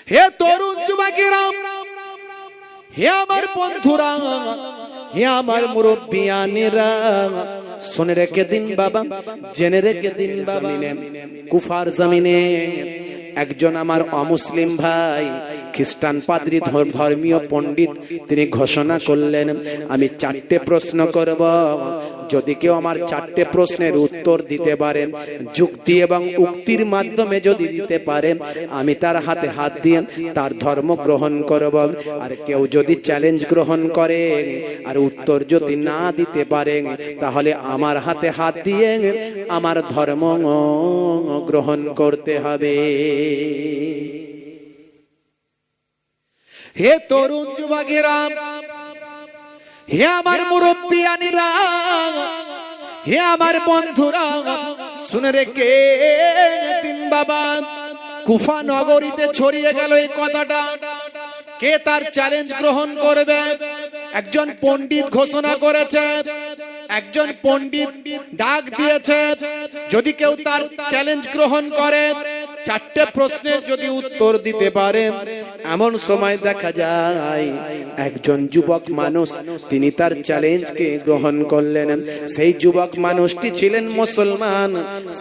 হে তরুণ যুবকেরা, হে আমার বন্ধুরা, হে আমার মুরব্বিয়ানেরা, শুনে রেখে দিন বাবা, জেনে রেখে দিন বাবা, কুফার জমিনে একজন আমার অমুসলিম ভাই, খ্রিস্টান পাদ্রী, ধর্মীয় পণ্ডিত, তিনি ঘোষণা করলেন, আমি 4টে প্রশ্ন করব, যদি কেউ আমার 4টে প্রশ্নের উত্তর দিতে পারেন, যুক্তি এবং উক্তির মাধ্যমে যদি দিতে পারেন, আমি তার হাতে হাত দিয়ে তার ধর্ম গ্রহণ করব। আর কেউ যদি চ্যালেঞ্জ গ্রহণ করে আর উত্তর যদি না দিতে পারেন, তাহলে আমার হাতে হাত দিয়ে আমার ধর্ম গ্রহণ করতে হবে। হে তরুণ যুবকেরা, হে আমার মুরব্বিয়ানেরা, হে আমার বন্ধুরা, শুনে রেখে দিন বাবা, কুফা নগরীতে ছড়িয়ে গেল এই কথাটা। কে তার চ্যালেঞ্জ গ্রহণ করবে? একজন পণ্ডিত ঘোষণা করেছে, একজন পণ্ডিত ডাক দিয়েছে, যদি কেউ তার চ্যালেঞ্জ গ্রহণ করে, 4টে প্রশ্নের যদি উত্তর দিতে পারে। এমন সময় দেখা যায় একজন যুবক মানুষ, তিনি তার চ্যালেঞ্জকে গ্রহণ করলেন। সেই যুবক মানুষটি ছিলেন মুসলমান,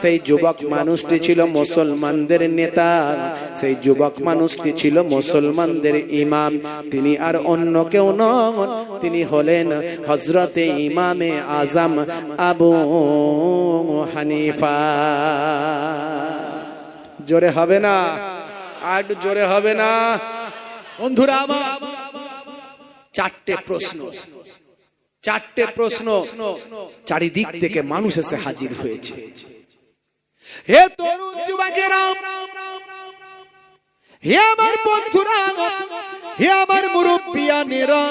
সেই যুবক মানুষটি ছিল মুসলমানদের নেতা, সেই যুবক মানুষটি ছিল মুসলমানদের ইমাম। তিনি আর অন্য কেউ নন, তিনি হলেন হযরতে ইমামে আজম আবু হানিফা। জোরে হবে না? আর জোরে হবে না? বন্ধুরা আমার, 4টে প্রশ্ন, 4টে প্রশ্ন, চারিদিক থেকে মানুষ এসে হাজির হয়েছে। হে তরুণ যুবকেরা, হে আমার বন্ধুরা, হে আমার মুরব্বিয়ানেরা,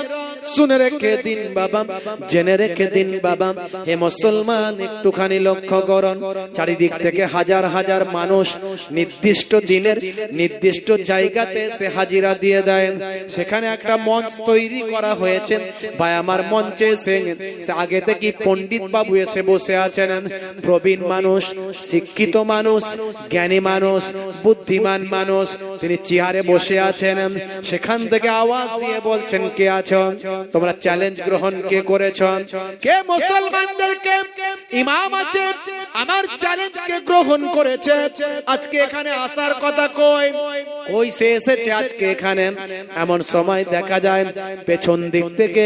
শুনে রেখে দিন বাবা, জেনে রেখে দিন বাবা, হে মুসলমান, একটুখানি লক্ষ্য করুন। চারিদিক থেকে হাজার হাজার মানুষ নির্দিষ্ট দিনের নির্দিষ্ট জায়গাতে সে হাজিরা দিয়ে দেয়। সেখানে একটা মঞ্চ তৈরি করা হয়েছে। ভাই আমার মঞ্চে সে আগে থেকে পণ্ডিত বাবু এসে বসে আছেন, প্রবীণ মানুষ, শিক্ষিত মানুষ, জ্ঞানী মানুষ, বুদ্ধিমান মানুষ, তিনি চেয়ারে বসে আছেন। সেখান থেকে আওয়াজ দিয়ে বলছেন, কে আছো তোমরা? চ্যালেঞ্জ গ্রহণ কে করেছ? কে মুসলমানদেরকে ইমাম আছে আমার চ্যালেঞ্জ কে গ্রহণ করেছে? আজকে এখানে আসার কথা কই? কই সে এসেছে আজকে এখানে? এমন সময় দেখা যায় পেছন দিক থেকে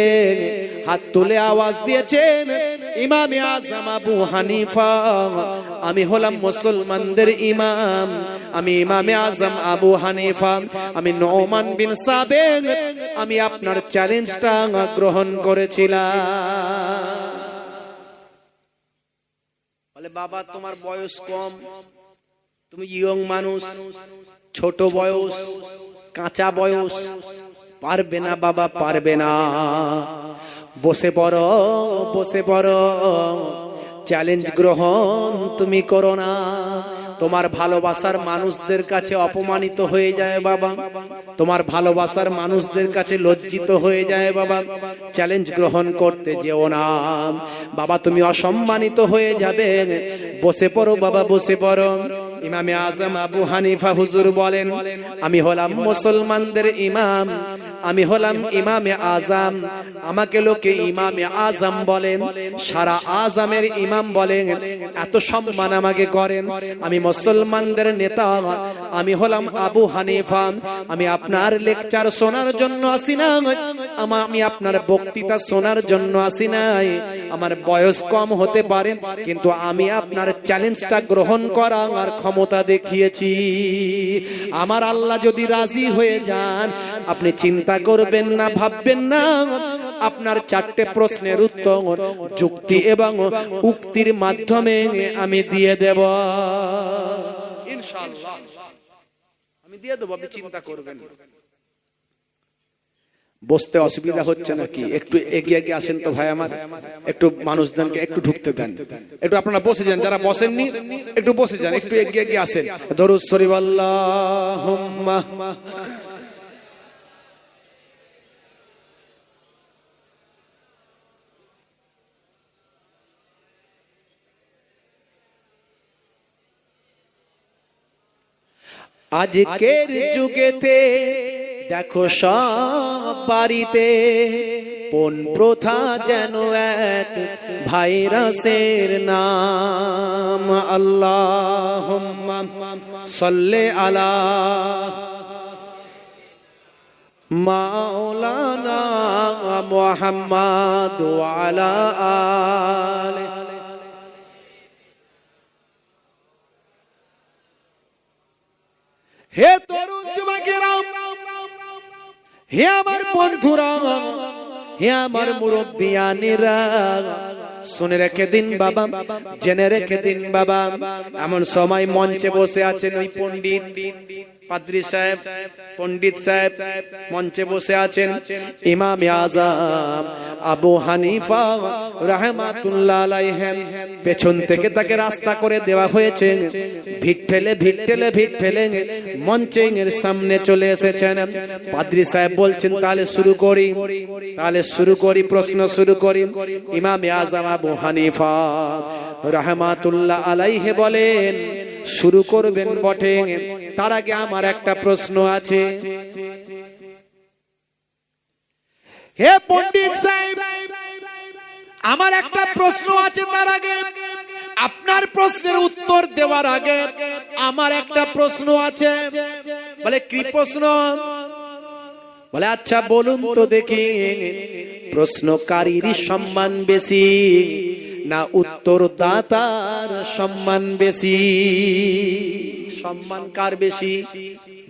হাত তুলে আওয়াজ দিয়েছেন, ইমামে আজম আবু হানিফা, আমি হলাম মুসলমানদের ইমাম, আমি ইমামে আজম আবু হানিফা, আমি নুমান বিন সাবিত, আমি আপনার চ্যালেঞ্জটা গ্রহণ করেছিলাম। বলে, বাবা তোমার বয়স কম, তুমি ইয়ং মানুষ, ছোট বয়স, কাঁচা বয়স, পারবে না বাবা, পারবে না, বসে পড়ো, বসে পড়ো, চ্যালেঞ্জ গ্রহণ তুমি করো না। তোমার ভালোবাসার মানুষদের কাছে অপমানিত হয়ে যায় বাবা, তোমার ভালোবাসার মানুষদের কাছে লজ্জিত হয়ে যায় বাবা, চ্যালেঞ্জ গ্রহণ করতে যেও না বাবা, তুমি অসম্মানিত হয়ে যাবে, বসে পড়ো বাবা, বসে পড়ো। ইমামে আজম আবু হানিফা হুজুর বলেন, আমি হলাম মুসলমানদের ইমাম, আমি হলাম ইমামে আজম, আমাকে লোকে ইমামে আজম বলেন, সারা আজমের ইমাম বলেন, এত সম্মান আমাকে করেন। আমি মুসলমানদের নেতা, আমি হলাম আবু হানিফা, আমি আপনার লেকচার শোনার জন্য আসি না, আমি আপনার বক্তৃতা শোনার জন্য আসি নাই। আমার বয়স কম হতে পারে, কিন্তু আমি আপনার চ্যালেঞ্জটা গ্রহণ করার ক্ষমতা দেখিয়েছি। আমার আল্লাহ যদি রাজি হয়ে যান, আপনি চিন্তা করবেন না, ভাববেন না, আপনার 4টে প্রশ্নের উত্তর যুক্তি এবং উক্তির মাধ্যমে আমি দিয়ে দেব, ইনশাআল্লাহ আমি দিয়ে দেব, আপনি চিন্তা করবেন। বসতে অসুবিধা হচ্ছে নাকি? একটু এগিয়ে এগিয়ে আসেন তো ভাই আমার, একটু মানুষজনকে একটু ঢুকতে দেন, একটু আপনারা বসে যান, যারা বসেননি একটু বসে যান, একটু এগিয়ে এগিয়ে আসেন। দরুদ শরীফ আল্লাহুম্মা। আজকের যুগেতে দেখো সব বাড়িতে পণ প্রথা যেন এক ভাইরাসের নাম। আল্লাহুম্মা সাল্লি আলা মাওলানা মুহাম্মাদ ওয়া আলা আলিহি। হে তরুণ যুবকেরা, হে আমার বন্ধুরা, হে আমার মুরব্বিয়ানেরা, শুনে রেখে দিন বাবা, জেনে রেখে দিন বাবা। এমন সময় মঞ্চে বসে আছেন ওই পণ্ডিত পাদ্রী সাহেব, পণ্ডিত সাহেব মঞ্চে বসে আছেন। ইমামে আযম আবু হানিফা রাহমাতুল্লাহ আলাইহি, পেছন থেকে তাকে রাস্তা করে দেওয়া হয়েছে। ভিড় ঠেলে মঞ্চের সামনে চলে এসেছেন। পাদ্রী সাহেব বলছেন তাহলে শুরু করি, প্রশ্ন শুরু করি। ইমামে আযম আবু হানিফা রাহমাতুল্লাহ আলাইহি বলেন, শুরু করবেন বটে, তার আগে আমার একটা প্রশ্ন আছে। হে পণ্ডিত সাহেব, আমার একটা প্রশ্ন আছে, তার আগে আপনার প্রশ্নের উত্তর দেওয়ার আগে আমার একটা প্রশ্ন আছে। বলে কি প্রশ্ন? বলে আচ্ছা বলুন তো দেখি, প্রশ্নকারীর সম্মান বেশি না উত্তরদাতার সম্মান বেশি? সম্মান কার বেশি?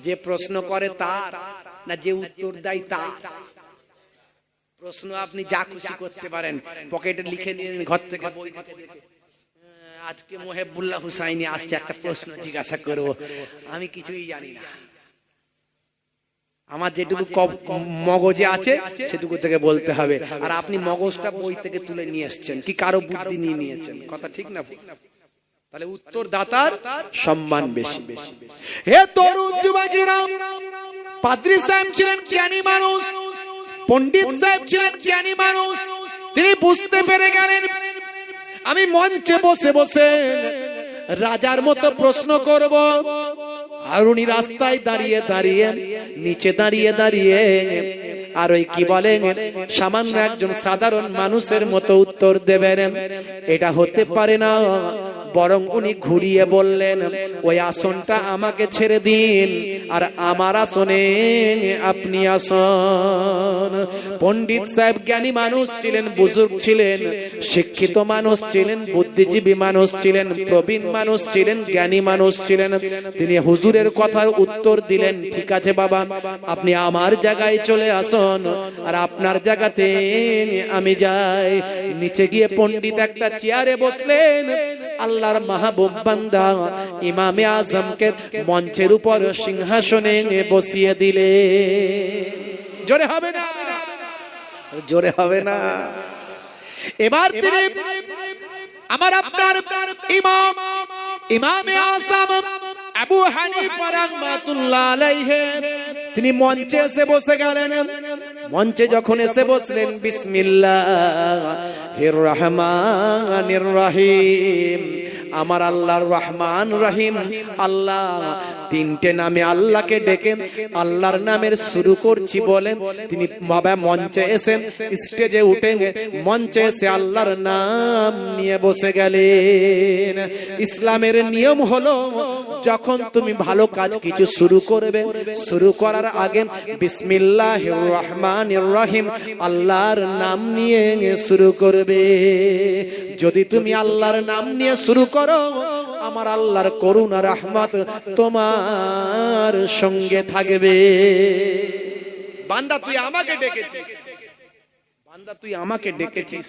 যে প্রশ্ন করে তার, না যে উত্তর দেয় তার? প্রশ্ন আপনি যা খুশি করতে পারেন, পকেটে লিখে নিন, ঘর থেকে বই থেকে দেখে, আজকে মোহেবুল্লাহ হুসাইনি আসছে, একটা প্রশ্ন জিজ্ঞাসা করব, আমি কিছুই জানি না, আমার যেটুকু মগজে আছে সেটুকু থেকে বলতে হবে। আর আপনি মগজটা বই থেকে তুলে নিয়ে এসেছেন, কি কারো বুদ্ধি নিয়ে নিয়েছেন? কথা ঠিক না? তাহলে উত্তরদাতার সম্মান বেশি। হে তরুণ যুবকেরা, পাদ্রী সাহেব ছিলেন জ্ঞানী মানুষ, পণ্ডিত সাহেব ছিলেন জ্ঞানী মানুষ। তিনি বুঝতে পেরে গেলেন আমি মঞ্চে বসে বসে রাজার মতো প্রশ্ন করব, আর উনি রাস্তায় দাঁড়িয়ে নিচে দাঁড়িয়ে আর ওই কি বলেন সামান্য একজন সাধারণ মানুষের মতো উত্তর দেবেন। এটা হতে পারে না। বরং উনি ঘুরিয়ে বললেন, ওই আসনটা আমাকে ছেড়ে দিন, আর আমার আসনে আপনি আসন। পণ্ডিত সাহেব জ্ঞানী মানুষ ছিলেন, বুজুর্গ ছিলেন, শিক্ষিত মানুষ ছিলেন, বুদ্ধিজীবী মানুষ ছিলেন, প্রবীণ মানুষ ছিলেন, জ্ঞানী মানুষ ছিলেন। তিনি হুজুরের কথার উত্তর দিলেন, ঠিক আছে বাবা, আপনি আমার জায়গায় চলে আসুন, আর আপনার জায়গাতে আমি যাই। নিচে গিয়ে পণ্ডিত একটা চেয়ারে বসলেন। আল্লাহর মাহবুব বান্দা ইমামে আজমকে মঞ্চের উপর সিংহাসনে বসিয়ে দিলে। জোরে হবে না? জোরে হবে না? এবার তিনি আমার আপনার ইমাম, ইমামে আজম আবু হানিফা রাহমাতুল্লাহ আলাইহি, তিনি মঞ্চে এসে বসে গেলেন। মঞ্চে যখন এসে বসলেন, বিসমিল্লাহির রহমানির রহিম, আমার আল্লাহর রহমান রহিম, আল্লাহ তিনটে নামে আল্লাহকে ডেকে আল্লাহর নামের শুরু করছি বলেন তিনি বাবা মঞ্চে এসে স্টেজে উঠে মঞ্চে এসে আল্লাহর নাম নিয়ে বসে গেলেন। ইসলামের নিয়ম হলো, যখন তুমি ভালো কাজ কিছু শুরু করবে, শুরু করার আগে বিসমিল্লাহির রহমানির রহিম আল্লাহর নাম নিয়ে শুরু করবে। যদি তুমি আল্লাহর নাম নিয়ে শুরু করো, আমার আল্লাহর করুণা রহমত তোমার সঙ্গে থাকবে। বান্দা তুই আমাকে ডেকেছিস, বান্দা তুই আমাকে ডেকেছিস,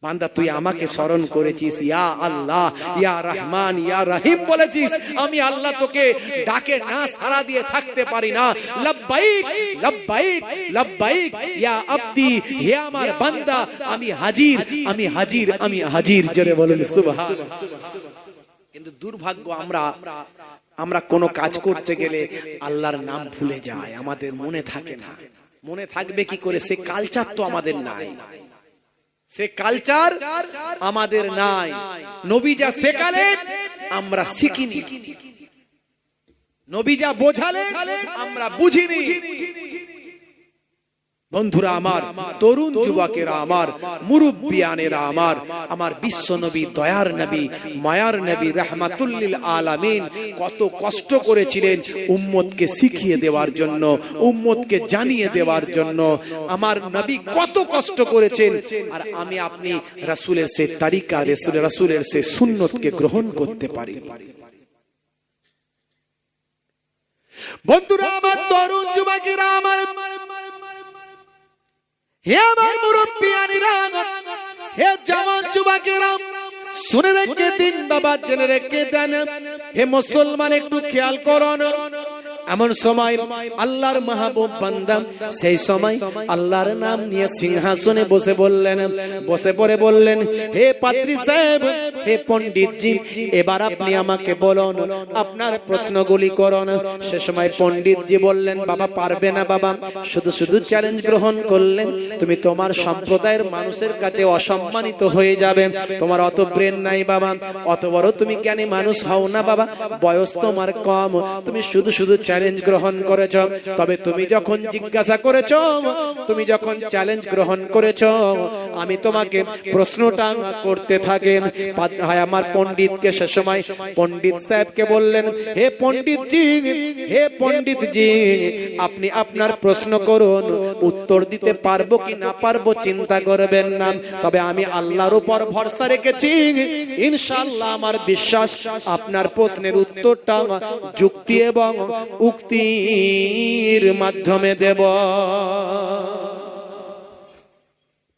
বান্দা তুই আমাকে স্মরণ করেছিস, ইয়া আল্লাহ, ইয়া রহমান, ইয়া রহিম বলেছিস। আমি আল্লাহ তোকে ডাকে না সাড়া দিয়ে থাকতে পারি না। লব্বাইক লব্বাইক লব্বাইক ইয়া আব্দি, হে আমার বান্দা, আমি হাজির, আমি হাজির, আমি হাজির। জোরে বলুন সুবহানাল্লাহ। কিন্তু দুর্ভাগ্য, আমরা কোনো কাজ করতে গেলে আল্লাহর নাম ভুলে যাই, আমাদের মনে থাকে না। মনে থাকবে কি করে? সে কালচার তো আমাদের নাই, সে কালচার আমাদের নাই। নবী যা শেখালেন আমরা শিখিনি, নবী যা বোঝালেন আমরা বুঝিনি। বন্ধুরা আমার, তরুণ যুবকেরা আমার, মুরব্বিয়ানেরা আমার, আমার বিশ্ব নবী, দয়ার নবী, মায়ার নবী, রাহমাতুল লিল আলামিন কত কষ্ট করেছিলেন উম্মতকে শিখিয়ে দেওয়ার জন্য, উম্মতকে জানিয়ে দেওয়ার জন্য। আমার নবী কত কষ্ট করেছেন, আর আমি আপনি রাসূলের সে তরিকা, রাসূলের সে সুন্নতকে গ্রহণ করতে পারি। বন্ধুরা আমার, তরুণ যুবকেরা আমার, হে আমার মুরব্বিয়ানেরা, হে জওয়ান যুবকেরা, শুনে রেখে দিন বাবা, জেনে রেখে দেন। হে মুসলমান, একটু খেয়াল করুন। এমন সময় আল্লাহর মাহবুব বান্দা সেই সময় আল্লাহর নাম নিয়ে সিংহাসনে বসে বললেন, বসে পড়ে বললেন, হে পাদ্রী সাহেব, হে পণ্ডিতজি, এবার আপনি আমাকে বলুন, আপনার প্রশ্নগুলি করুন। সে সময় পণ্ডিতজি বললেন, বাবা পারবে না বাবা, শুধু শুধু চ্যালেঞ্জ গ্রহণ করলেন, তুমি তোমার সম্প্রদায়ের মানুষের কাছে অসম্মানিত হয়ে যাবে, তোমার অত ব্রেন নাই বাবা, অত বড় তুমি কেন মানুষ হও না বাবা, বয়স তোমার কম, তুমি শুধু শুধু চ্যালেঞ্জ গ্রহণ করেছ। তবে তুমি যখন জিজ্ঞাসা করেছ, তুমি যখন চ্যালেঞ্জ গ্রহণ করেছ, আমি তোমাকে প্রশ্নটা করতে থাকেন। আমার পণ্ডিতকে সে সময় পণ্ডিত সাহেবকে বললেন, হে পণ্ডিতজি, হে পণ্ডিতজি, আপনি আপনার প্রশ্ন করুন, উত্তর দিতে পারবো কি না পারবো চিন্তা করবেন না, তবে আমি আল্লাহর উপর ভরসা রেখেছি, ইনশাআল্লাহ আমার বিশ্বাস আপনার প্রশ্নের উত্তরটা যুক্তি এবং উক্তির মাধ্যমে দেব।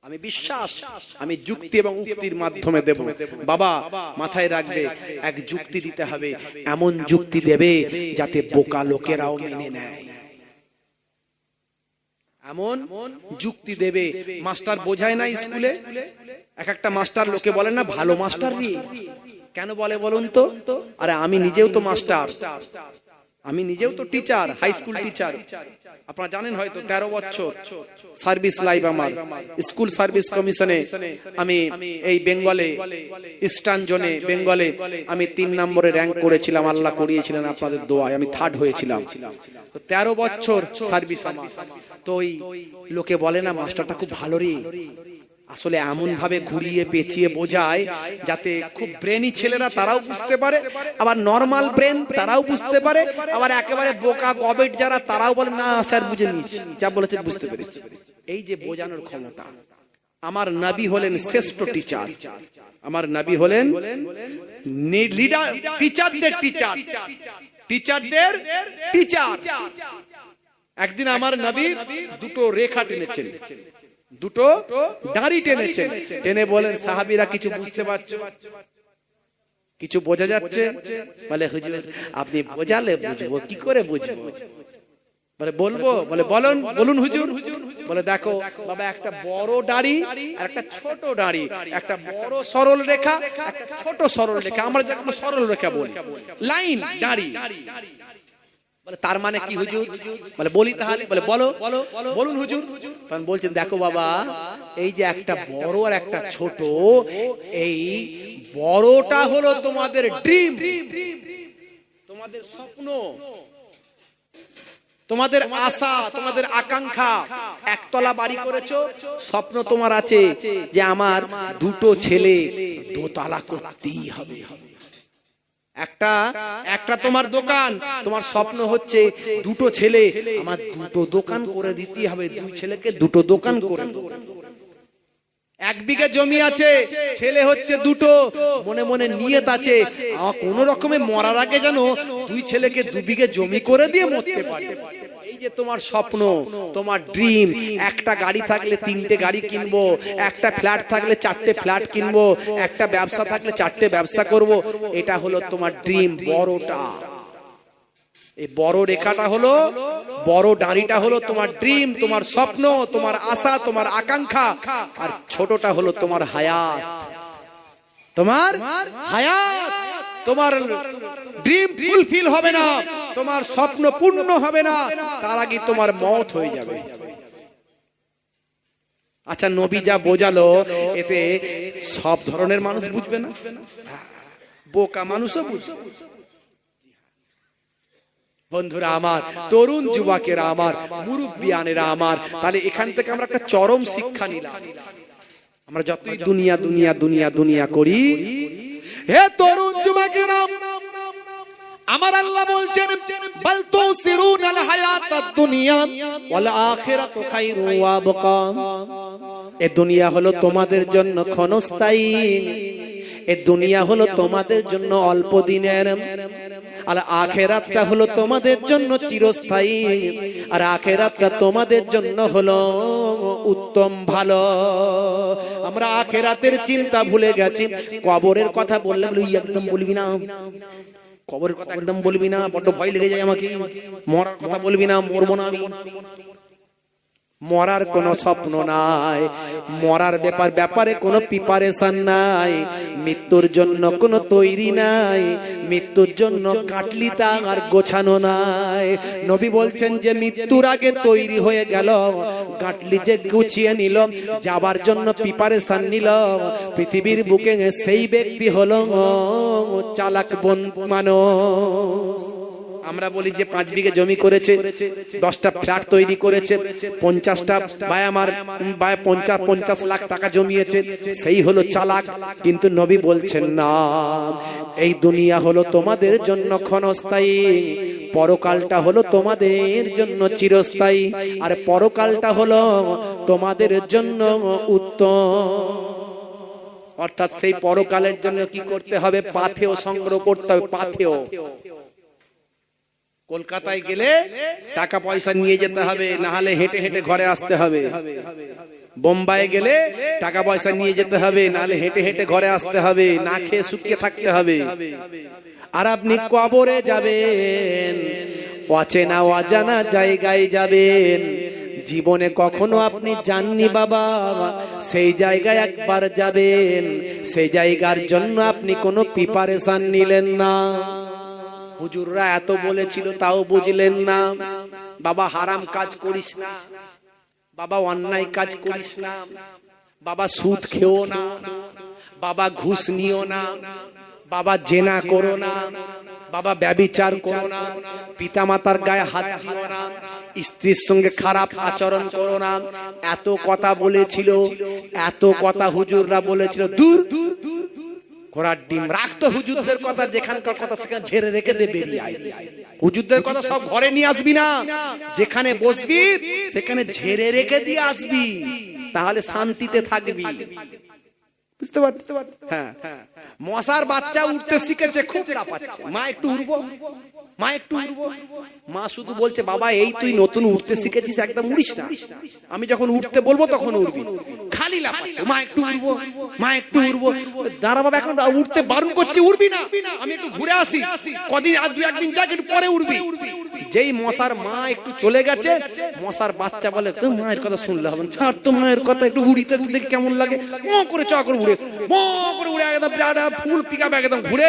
আমি বিশ্বাস, আমি যুক্তি এবং উক্তির মাধ্যমে দেব। বাবা মাথায় রাখবে, এক যুক্তি দিতে হবে, এমন যুক্তি দেবে যাতে বোকা লোকেরাও মেনে নেয়। এমন যুক্তি দেবে, মাস্টার বোঝায় না স্কুলে, এক একটা মাস্টার লোকে বলে না ভালো মাস্টার রে, কেন বলে বলুন তো? আরে আমি নিজেও তো মাস্টার, আমি নিজেও তো টিচার, হাই স্কুল টিচার। আপনারা জানেন হয়তো 13 বছর সার্ভিস লাইফ আমার। স্কুল সার্ভিস কমিশনে আমি এই বেঙ্গলে, ইস্টার্ন জোনে বেঙ্গলে আমি 3 নম্বরে র্যাঙ্ক করেছিলাম, আল্লাহ করিয়েছিলেন আপনাদের দোয়ায়, আমি 3rd হয়েছিলাম। তো 13 বছর সার্ভিস আমার। তো ওই লোকে বলে না মাস্টারটা খুব ভালো রে, আসলে এমন ভাবে ঘুরিয়ে পেঁচিয়ে বোঝায় যাতে খুব ব্রেনি ছেলেরা তারাও বুঝতে পারে, আবার নরমাল ব্রেন তারাও বুঝতে পারে, আবার একেবারে বোকা গবেট যারা তারাও বলে না স্যার বুঝে নিয়েছি, যা বলেছে বুঝতে পেরেছি। এই যে বোঝানোর ক্ষমতা, আমার নবী হলেন শ্রেষ্ঠ টিচার, আমার নবী হলেন লিডার, টিচারদের টিচার, টিচারদের টিচার। একদিন আমার নবী দুটো রেখা টেনেছেন, দুটো দাড়ি টেনেছেন, টেনে বলেন, সাহাবীরা কিছু বুঝতে পারছো, কিছু বোঝা যাচ্ছে? বলে হুজুর আপনি বোঝালে বুঝবো, কি করে বুঝবো? বলে বলবো, বলে বলুন বলুন হুজুর। বলে দেখো বাবা, একটা বড় দাড়ি আর একটা ছোট দাড়ি, একটা বড় সরল রেখা, একটা ছোট সরল রেখা, আমরা যেমন সরল রেখা বলি, লাইন দাড়ি। বলে তার মানে কি হুজুর? বলে বলি তাহলে। বলে বলো, বলুন হুজুর। তখন বলছেন, দেখো বাবা, এই যে একটা বড় আর একটা ছোট, এই বড়টা হলো তোমাদের ড্রিম, তোমাদের স্বপ্ন, তোমাদের আশা, তোমাদের আকাঙ্ক্ষা। একতলা বাড়ি করেছো, স্বপ্ন তোমার আছে যে আমার দুটো ছেলে দোতলা করতেই হবে। একটা তোমার দোকান, তোমার স্বপ্ন হচ্ছে দুটো ছেলে, আমার দুটো দোকান করে দিতে হবে, দুই ছেলেকে দুটো দোকান করে দেব। 1 বিঘা জমি আছে, ছেলে হচ্ছে দুটো, মনে মনে নিয়ত আছে কোন রকমে মরার আগে যেন 2 ছেলেকে 2 বিঘা জমি করে দিয়ে মরতে পারে। এই যে তোমার স্বপ্ন, তোমার ড্রিম, একটা গাড়ি থাকলে 3টে গাড়ি কিনবো, একটা ফ্ল্যাট থাকলে 4টে ফ্ল্যাট কিনবো, একটা ব্যবসা থাকলে 4টে ব্যবসা করব, এটা হলো তোমার ড্রিম, বড়টা। এই বড় রেখাটা হলো, বড় দাড়িটা হলো তোমার ড্রিম, তোমার স্বপ্ন, তোমার আশা, তোমার আকাঙ্ক্ষা, আর ছোটটা হলো তোমার হায়াত, তোমার হায়াত। তোমার ড্রিম ফুলফিল হবে না, তোমার স্বপ্ন পূর্ণ হবে না, তার আগে তোমার মওত হয়ে যাবে। আচ্ছা, নবী যা বোঝালো এতে সব ধরনের মানুষ বুঝবে না? বোকা মানুষও বুঝে। বন্ধুরা আমার, তরুণ যুবকেরা আমার, মুরব্বিয়ানেরা আমার, তাহলে এখান থেকে আমরা একটা চরম শিক্ষা নিলাম। আমরা যতই দুনিয়া দুনিয়া দুনিয়া দুনিয়া করি, হে তরুণ যুবকেরা আমার, আল্লাহ বলছেন বাল তুসিরুনাল হায়াতাদ দুনিয়া ওয়াল আখিরাতু খায়রুন ওয়া আবকা। এই দুনিয়া হলো তোমাদের জন্য ক্ষণস্থায়ী, এই দুনিয়া হলো তোমাদের জন্য অল্প দিনের, আর আখিরাতটা হলো তোমাদের জন্য চিরস্থায়ী, আর আখিরাতটা তোমাদের জন্য হলো উত্তম ভালো। আমরা আখিরাতের চিন্তা ভুলে গেছি। কবরের কথা বললে একদম বলবি না, কবরের কথা একদম বলবি না, বড্ড ভয় লেগে যায় আমাকে। মরার কথা বলবি না, মরবো না আমি। মরার কোনো স্বপ্ন নাই, মরার ব্যাপারে কোনো প্রিপারেশন নাই, মৃত্যুর জন্য কোনো তৈরি নাই, মৃত্যুর জন্য কাটলিতা আর গোছানো নাই। নবী বলছেন যে মৃত্যুর আগে তৈরি হয়ে গেল, কাটলি যে গুছিয়ে নিল, যাবার জন্য প্রিপারেশন নিল, পৃথিবীর বুকে সেই ব্যক্তি হলো চালাক মানুষ। আমরা বলি যে 5 বিঘে জমি করেছে, 10টা ফ্ল্যাট তৈরি করেছে, 50টা আমার 50 লাখ টাকা জমিয়েছে, সেই হলো চালাক। কিন্তু নবী বলছেন না, এই দুনিয়া হলো তোমাদের জন্য ক্ষণস্থায়ী, পরকালটা হলো তোমাদের জন্য চিরস্থায়ী, আর পরকালটা হলো তোমাদের জন্য উত্তম। অর্থাৎ সেই পরকালের জন্য কি করতে হবে? পাথেয় সংগ্রহ করতে হবে। পাথেয় কলকাতায় গেলে টাকা পয়সা নিয়ে যেতে হবে, না হলে হেঁটে হেঁটে ঘরে আসতে হবে। বোম্বাই গেলে টাকা পয়সা নিয়ে যেতে হবে, না হলে হেঁটে হেঁটে ঘরে আসতে হবে, না খেয়ে শুকিয়ে থাকতে হবে। আর আপনি কবরে যাবেন, অচেনা অজানা জায়গায় যাবেন, জীবনে কখনো আপনি জাননি বাবা, সেই জায়গায় একবার যাবেন, সেই জায়গার জন্য আপনি কোনো প্রিপারেশন নিলেন না। হুজুররা এত বলেছিল তাও বুঝলেন না। বাবা হারাম কাজ করিস না, বাবা অন্যায় কাজ করিস না, বাবা সুদ খেও না, বাবা ঘুষ নিও না, বাবা জেনা করো না, বাবা ব্যভিচার করো না, পিতামাতার গায়ে হাত দিও না, স্ত্রীর সঙ্গে খারাপ আচরণ করো না। এত কথা বলেছিল, এত কথা হুজুররা বলেছিল। দূর ঘোড়ার ডিম রাখতো হুজুরদের কথা, যেখানকার কথা সেখানে ঝেড়ে রেখে দে, বেরিয়ে আয়। হুজুরদের কথা সব ঘরে নিয়ে আসবি না, যেখানে বসবি সেখানে ঝেড়ে রেখে দিয়ে আসবি, তাহলে শান্তিতে থাকবি। বুঝতে পারছি? হ্যাঁ, মশার বাচ্চা উঠতে শিখেছে, খুব লাফাচ্ছে, মা একটু উড়বো, মা একটু উড়বো। মা শুধু বলছে বাবা এই তুই নতুন উঠতে শিখেছিস, একদম উড়িস না, আমি যখন উঠতে বলবো তখন উড়বি। খালি লাফাচ্ছে, মা একটু উড়বো, মা একটু উড়বো। দাঁড়া বাবা, এখন উঠতে বারণ করছি, উড়বি না, আমি একটু ঘুরে আসি, কদিন আর 2-1 দিন যাক, একটু পরে উড়বি। যেই মশার মা একটু চলে গেছে, মশার বাচ্চা বলে তো মায়ের কথা শুনলে হবে না, ছাড় তো মায়ের কথা, একটু উড়িতে দেখি কেমন লাগে। করে চ করে উড়ে, করে উড়ে একদম ফুল পিকআপ একদম ঘুরে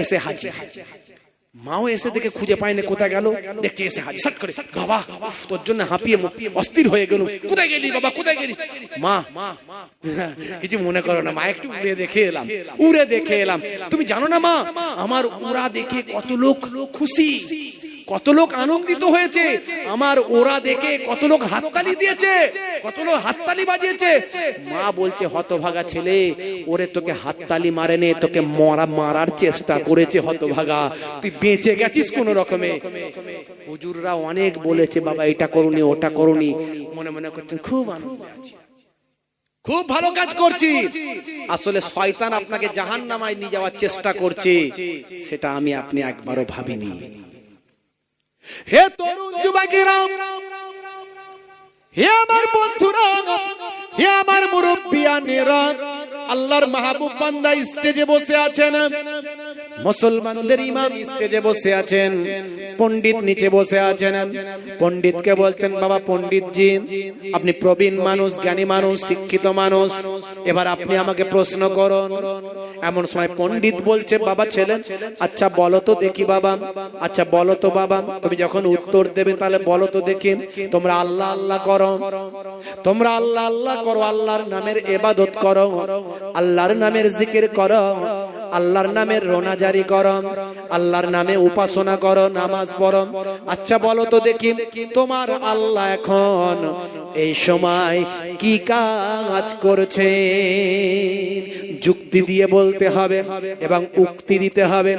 এসে হাজির। মাও এসে দেখে খুঁজে পায় না, কোথায় গেল, দেখছে এসে হাজির। সট করে, বাবা তোর জন্য হাঁপিয়ে অস্থির হয়ে গেল, কোথায় গেলি বাবা, কোথায় গেলি? মা কিছু মনে করো না, মা একটু উড়ে দেখে এলাম, উড়ে দেখে এলাম। তুমি জানো না মা, আমার ওরা দেখে কত লোক খুশি, কত লোক আনন্দিত হয়েছে, আমার ওরা দেখে কত লোক হাততালি দিয়েছে, কত লোক হাততালি বাজিয়েছে। মা বলছে হতভাগা ছেলে, ওরে তোকে হাততালি মারেনি, তোকে মারার চেষ্টা করেছে হতভাগা, তুই বেঁচে গেছিস কোন রকমে। হুজুররা অনেক বলেছে বাবা এটা করুনি ওটা করুনি, মনে মনে করছেন খুব আনন্দে আছি, খুব ভালো কাজ করছি। আসলে শয়তান আপনাকে জাহান্নামায় নিয়ে যাওয়ার চেষ্টা করছে, সেটা আমি আপনি একবারও ভাবিনি। হে তরুণ যুবকেরা, হে আমার বন্ধুরা, হে আমার মুরব্বিয়ানেরা, আল্লাহর মাহবুব বান্দা স্টেজে বসে আছেন, মুসলমানদের ইমাম স্টেজে বসে আছেন, পণ্ডিত নিচে বসে আছেন। পণ্ডিতকে বলছেন বাবা পণ্ডিত জি, আপনি প্রবীণ মানুষ, জ্ঞানী মানুষ, শিক্ষিত মানুষ, এবার আপনি আমাকে প্রশ্ন করুন। এমন সময় পণ্ডিত বলছে বাবা ছেলে, আচ্ছা বলো তো দেখি বাবা, আচ্ছা বলো তো বাবা, তুমি যখন উত্তর দেবে তাহলে বলো তো দেখি, তোমরা আল্লাহ আল্লাহ করো, তোমরা আল্লাহ আল্লাহ করো, আল্লাহর নামের ইবাদত করো, আল্লাহর নামের জিকির করো, আল্লাহর নামে রোনা জারি করো, আল্লাহর নামে উপাসনা করো, নামাজ পড়ো। আচ্ছা বলো তো দেখি, তোমার আল্লাহ এখন এই সময় কি কাজ করছে? যুক্তি দিয়ে বলতে হবে এবং উক্তি দিতে হবে।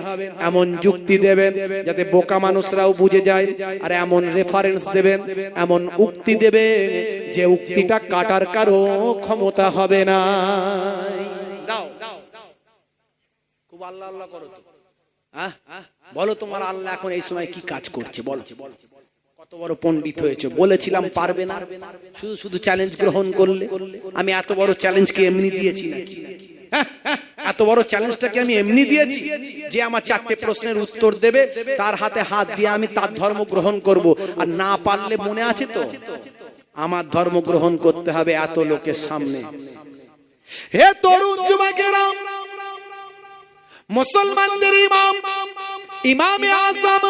এমন যুক্তি দেবেন যাতে বোকা মানুষরাও বুঝে যায়, আর এমন রেফারেন্স দেবেন, এমন উক্তি দেবে যে উক্তিটা কাটার কারো ক্ষমতা হবে না। দাও খুব আল্লাহ আল্লাহ করো তো। বলো তোমার আল্লাহ এখন এই সময় কি কাজ করছে? বলো। কত বড় পণ্ডিত হয়েছে, বলেছিলাম পারবে না, শুধু শুধু চ্যালেঞ্জ গ্রহণ করলে। আমি এত বড় চ্যালেঞ্জকে এমনি দিয়েছি নাকি? এত বড় চ্যালেঞ্জটাকে আমি এমনি দিয়েছি যে আমার 4টে প্রশ্নের উত্তর দেবে, তার হাতে হাত দিয়ে আমি তার ধর্ম গ্রহণ করব। আর না পারলে মনে আছে তো আমার ধর্ম গ্রহণ করতে হবে এত লোকের সামনে। হে তরুণ যুবকেরা, মুসলমানদের ইমাম ইমামে আযম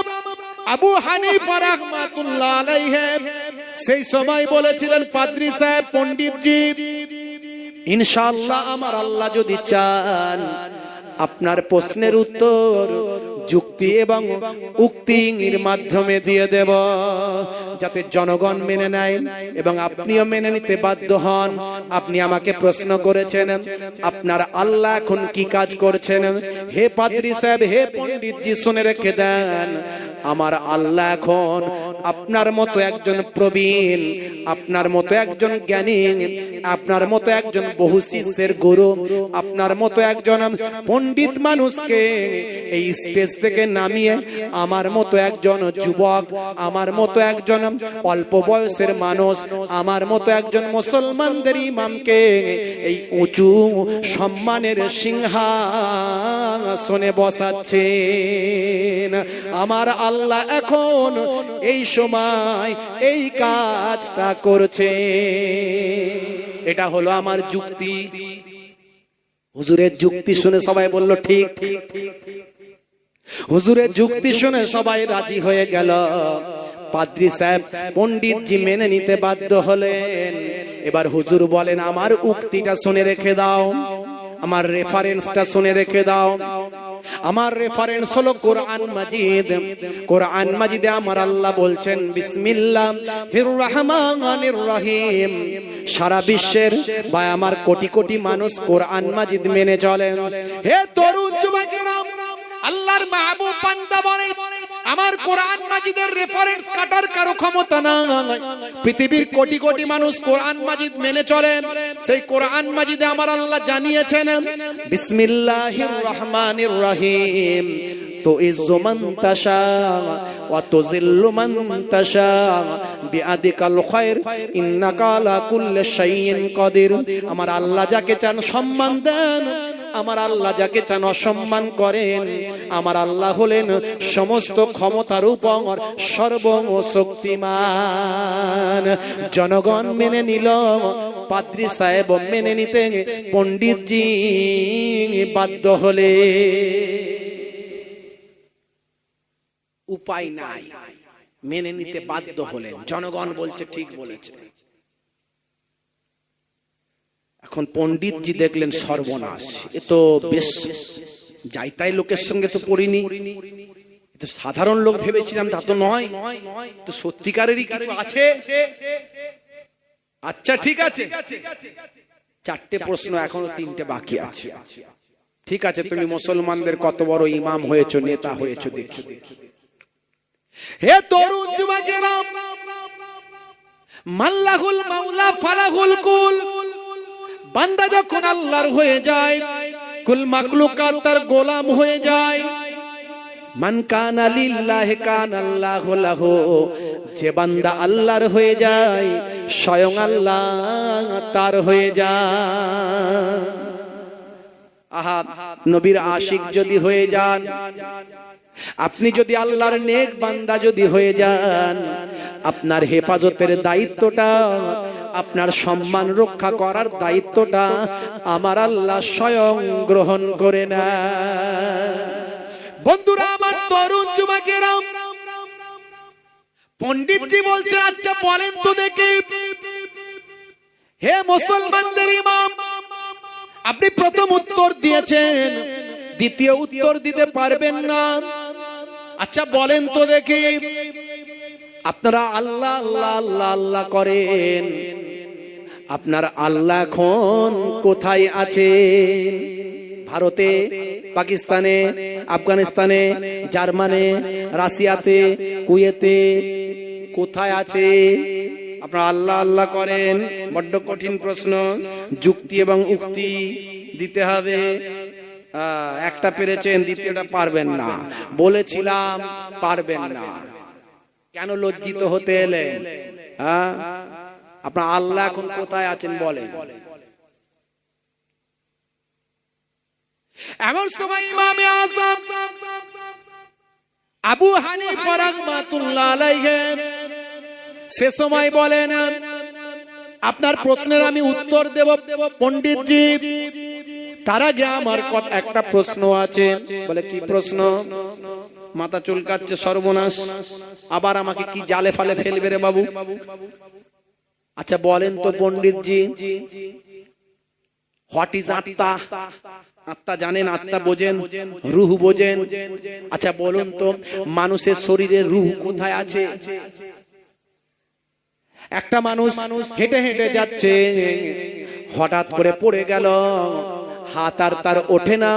আবু হানিফা রাহমাতুল্লাহ আলাইহি সেই সময় বলেছিলেন, পাদ্রী সাহেব, পণ্ডিতজি, ইনশাআল্লাহ আমার আল্লাহ যদি চান আপনার প্রশ্নের উত্তর যুক্তি এবং উক্তির মাধ্যমে দিয়ে দেব, যাতে জনগণ মেনে নেয় এবং আপনিও মেনে নিতে বাধ্য হন। আপনি আমাকে প্রশ্ন করেছেন আপনার আল্লাহ এখন কি কাজ করছেন। হে পাদ্রী সাহেব, হে পণ্ডিতজি, শুনে রেখে দেন, আমার আল্লাহ এখন আপনার মতো একজন প্রবীণ, আপনার মতো একজন জ্ঞানী, আপনার মতো একজন বহু শিষ্যের গুরু, আপনার মতো একজন পণ্ডিত মানুষকে এই স্টেজ থেকে নামিয়ে আমার মতো একজন যুবক, আমার মতো একজন অল্প বয়সের মানুষ, আমার মতো একজন মুসলমানদের ইমামকে এই উঁচু সম্মানের সিংহাসনে বসাচ্ছেন। আমার আল্লাহ এখন এই সময় এই কাজটা করছে। এটা হলো আমার যুক্তি। হুজুরের যুক্তি শুনে সবাই বলল ঠিক। হুজুরের যুক্তি শুনে সবাই রাজি হয়ে গেল। পাদ্রী সাহেব, পণ্ডিতজি মেনে নিতে বাধ্য হলেন। এবার হুজুর বলেন, আমার উক্তিটা শুনে রেখে দাও, আমার রেফারেন্সটা শুনে রেখে দাও। আমার রেফারেন্স হলো কোরআন মাজিদ। কোরআন মাজিদে আমার আল্লাহ বলছেন, বিসমিল্লাহির রহমানির রহিম। সারা বিশ্বের বা আমার কোটি কোটি মানুষ কোরআন মাজিদ মেনে চলেন। হে তরুণ যুবকেরা, আল্লাহর মাহবুব বান্দা বলেন, আমার কোরআন মাজিদের রেফারেন্স কাটার কারো ক্ষমতা নাই। পৃথিবীর কোটি কোটি মানুষ কোরআন মাজিদ মেনে চলেন। সেই কোরআন মাজিদে আমার আল্লাহ জানিয়েছেন, বিসমিল্লাহির রহমানির রহিম। তো ইজ্জু মান তাশা ওয়া তুযিল্লু মান তাশা বিআদিকাল খায়র ইন্নাকা আলা কুল্লি শাইইন কাদির। আমার আল্লাহ যাকে চান সম্মান দেন, আমার আল্লাহ যাকে চান অসম্মান করেন। আমার আল্লাহ হলেন সমস্ত ক্ষমতার উপর সর্বশক্তিমান। জনগণ মেনে নিল, পাদ্রী সাহেব মেনে নিতে পণ্ডিতজি বাধ্য হলে। উপায় নাই, মেনে নিতে বাধ্য হলেন। জনগণ বলছে ঠিক বলেছে। এখন পণ্ডিতজি দেখলেন সর্বনাশ, এ তো বেশ যাইতাই লোকের সঙ্গে তো পড়িনি, তো সাধারণ লোক ভেবেছিলাম, তা তো নয়, তো সত্যিকারেরই কিছু আছে। আচ্ছা ঠিক আছে, 4টে প্রশ্ন, এখনো 3টে বাকি আছে। ঠিক আছে, তুমি মুসলমানদের কত বড় ইমাম হয়েছো, নেতা হয়েছো দেখি। হে তরুণ যুবকেরা, মাল্লাহুল মাওলা ফালাহুল কুল। বান্দা যখন আল্লাহর হয়ে যায়, কুল মাখলুকাত তার গোলাম হয়ে যায়। মান কানা লিল্লাহি কানাল্লাহু লাহু। যে বান্দা আল্লাহর হয়ে যায়, স্বয়ং আল্লাহ তার হয়ে যায়। আহা, নবীর আশিক যদি হয়ে যান, আপনি যদি আল্লাহর নেক বান্দা যদি হয়ে যান, আপনার হেফাজতের দায়িত্বটা, আপনার সম্মান রক্ষা করার দায়িত্বটা আমার আল্লাহ স্বয়ং গ্রহণ করে না। বন্ধুরা আমার, তরুণ যুবকেরা, পণ্ডিতজি বলছে, আচ্ছা বলেন তো দেখি, হে মুসলমানদের ইমাম, আপনি প্রথম উত্তর দিয়েছেন দ্বিতীয় উত্তর দিতে পারবেন না। আচ্ছা বলেন তো দেখি, আপনারা আল্লাহ আল্লাহ আল্লাহ আল্লাহ করেন, আপনার আল্লাহ এখন কোথায় আছে? ভারতে, পাকিস্তানে, আফগানিস্তানে, জার্মানে, রাশিয়াতে, কুয়েতে, কোথায় আছে? আপনারা আল্লাহ আল্লাহ করেন। বড্ড কঠিন প্রশ্ন, যুক্তি এবং উক্তি দিতে হবে। একটা পেরেছেন, দ্বিতীয়টা পারবেন না। বলেছিলাম পারবেন না, কেন লজ্জিত হতে এলেন? আপনার আল্লাহ এখন কোথায় আছেন বলেন। এমন সময় ইমামে আযম আবু হানিফা রাহমাতুল্লাহ আলাইহি সে সময় বলেন, আপনার প্রশ্নের আমি উত্তর দেব পণ্ডিতজি, তার আগে আমার একটা প্রশ্ন আছে। বলে কি প্রশ্ন? মাথা চুলকাচ্ছে, সর্বনাশ, আবার আমাকে কি জালে ফালে ফেলবে রে বাবু। আচ্ছা বলেন তো পণ্ডিতজি, হোয়াট ইজ আত্মা? আত্মা জানেন? আত্মা বোঝেন? রুহ বোঝেন? আচ্ছা বলুন তো, মানুষের শরীরে রুহ কোথায় আছে? একটা মানুষ হেঁটে হেঁটে যাচ্ছে, হঠাৎ করে পড়ে গেল, হাত আর তার ওঠে না,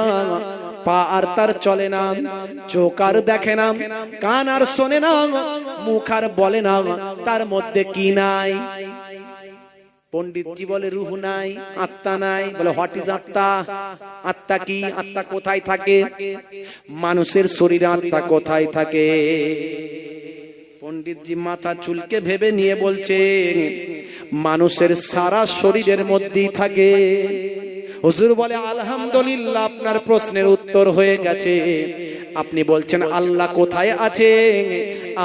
পা আর তার চলে না, চোখ আর দেখে না, কান আর শোনে না, মুখ আর বলে না, তার মধ্যে কি নাই? পণ্ডিতজি বলে রুহ নাই, আত্মা নাই। বলে হোয়াট ইজ আত্মা? আত্মা কি? আত্মা কোথায় থাকে? মানুষের শরীরে আত্মা কোথায় থাকে? পণ্ডিতজি মাথা চুলকে ভেবে নিয়ে বলছে, মানুষের সারা শরীরের মধ্যেই থাকে। হুজুর বলে আলহামদুলিল্লাহ, আপনার প্রশ্নের উত্তর হয়ে গেছে। আপনি বলছেন আল্লাহ কোথায় আছে?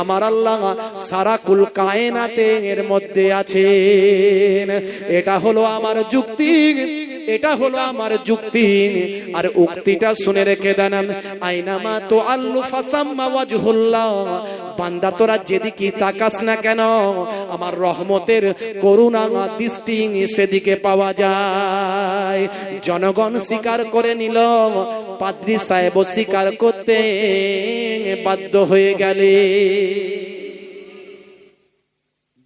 আমার আল্লাহ সারা কুল কায়নাতের মধ্যে আছেন। এটা হলো আমার যুক্তি, এটা হলো আমার যুক্তি। আর উক্তিটা শুনে রেখে দেন, আইনামা তো আল্লু ফাসাম্মা ওয়াজহুল্লাহ, বান্দা তোরা যেদিকে তাকাস না কেন, আমার রহমতের করুণা দৃষ্টি সেদিকে পাওয়া যায়। জনগণ স্বীকার করে নিল, পাদ্রী সাহেব স্বীকার করতে বাধ্য হয়ে গেলে।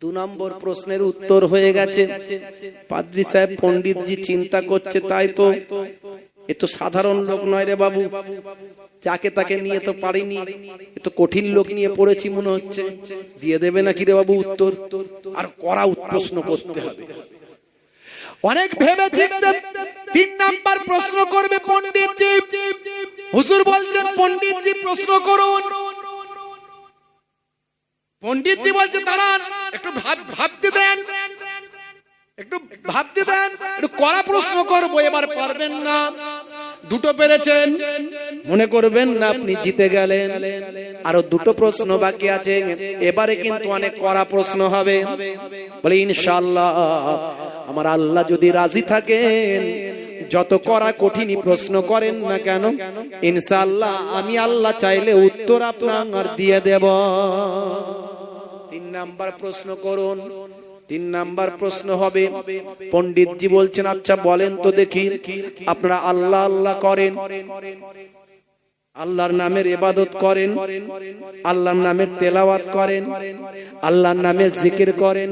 2 নম্বর প্রশ্নের উত্তর হয়ে গেছে। পাদ্রী সাহেব পণ্ডিতজি চিন্তা করছে, তাই তো, এ তো সাধারণ লোক নয় রে বাবু, যাকে তাকে নিয়ে তো পারিনি, এ তো কঠিন লোক নিয়ে পড়েছি মনে হচ্ছে। দিয়ে দেবে নাকি রে বাবু উত্তর? আর কড়া প্রশ্ন করতে হবে। অনেক ভেবে চিন্তে 3 নাম্বার প্রশ্ন করবে পণ্ডিতজি। হুজুর বলছেন পণ্ডিতজি প্রশ্ন করুন। পণ্ডিতজি বলছে দাঁড়ান, একটু ভাবতে দেন, একটু ভাবতে দেন, একটু কড়া প্রশ্ন করবো। এবার পারবেন না, 2টো পেরেছেন, মনে করবেন না আপনি জিতে গেলেন। আরো 2টো প্রশ্ন বাকি আছে, এবারে কিন্তু অনেক কড়া প্রশ্ন হবে। বলে ইনশাআল্লাহ, আমার আল্লাহ যদি রাজি থাকেন, যত কড়া কঠিনই প্রশ্ন করেন না কেন, ইনশাআল্লাহ আমি আল্লাহ চাইলে উত্তর আপনার দিয়ে দেব। 3 নাম্বার প্রশ্ন করুন। 3 নাম্বার প্রশ্ন হবে, পণ্ডিতজি বলছেন আচ্ছা বলেন তো দেখি, আপনারা আল্লাহ আল্লাহ করেন, আল্লাহর নামের ইবাদত করেন, আল্লাহর নামের তেলাওয়াত করেন, আল্লাহর নামে জিকির করেন,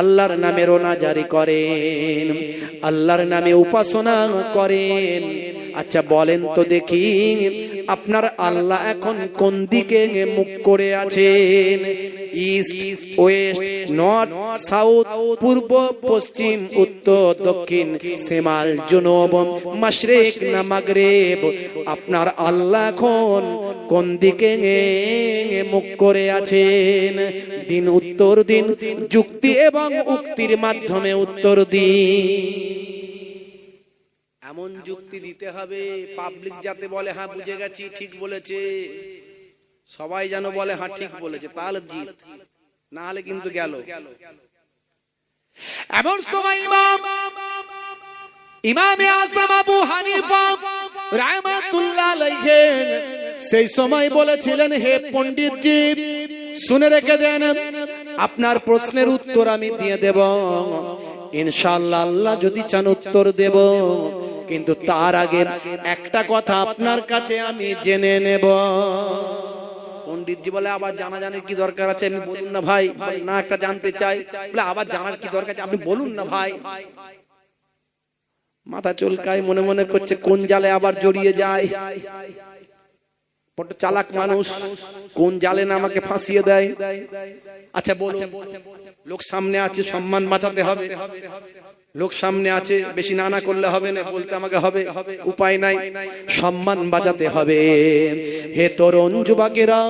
আল্লাহর নামে রোনাজারি করেন, আল্লাহর নামে উপাসনা করেন। আচ্ছা বলেন তো দেখি, আপনার আল্লাহ এখন কোন দিকে মুখ করে আছেন? ইস্ট, ওয়েস্ট, নর্থ, সাউথ, পূর্ব, পশ্চিম, উত্তর, দক্ষিণ, শিমাল, জুনুব, মাশরিক না মাগরিব? আপনার আল্লাহ এখন কোন দিকে মুখ করে আছেন? দিন উত্তর দিন, যুক্তি এবং উক্তির মাধ্যমে উত্তর দিন। এমন যুক্তি দিতে হবে পাবলিক যাতে বলে হ্যাঁ বুঝে গেছি, ঠিক বলেছে, সবাই যেন বলে হ্যাঁ ঠিক বলেছে, তাহলে জিত, না হলে কিন্তু গেল। এমন সময় ইমামে আযম আবু হানিফা রাহমাতুল্লাহ আলাইহি সেই সময় বলেছিলেন, হে পণ্ডিতজি শুনে রেখে দেন, আপনার প্রশ্নের উত্তর আমি দিয়ে দেব ইনশাআল্লাহ। আল্লাহ যদি চান উত্তর দেব, কিন্তু তার আগে একটা কথা আপনার কাছে আমি জেনে নেব। পণ্ডিতজি বলে আবার জানার কি দরকার আছে, আমি বলুন না ভাই। না, একটা জানতে চাই। বলে আবার জানার কি দরকার আছে, আপনি বলুন না ভাই। মাথা চুলকায়, মনে মনে করছে কোন জালে আবার জড়িয়ে যায়। বড় চালাক মানুষ, কোন জালে না আমাকে ফাঁসিয়ে দেয়। আচ্ছা বলুন, লোক সামনে আছে, সম্মান বাঁচাতে হবে। লোক সামনে আছে, বেশি নানা করলে হবে না, বলতে আমাকে হবে, উপায় নাই, সম্মান বাঁচাতে হবে। হে তরুণ যুবকেরা,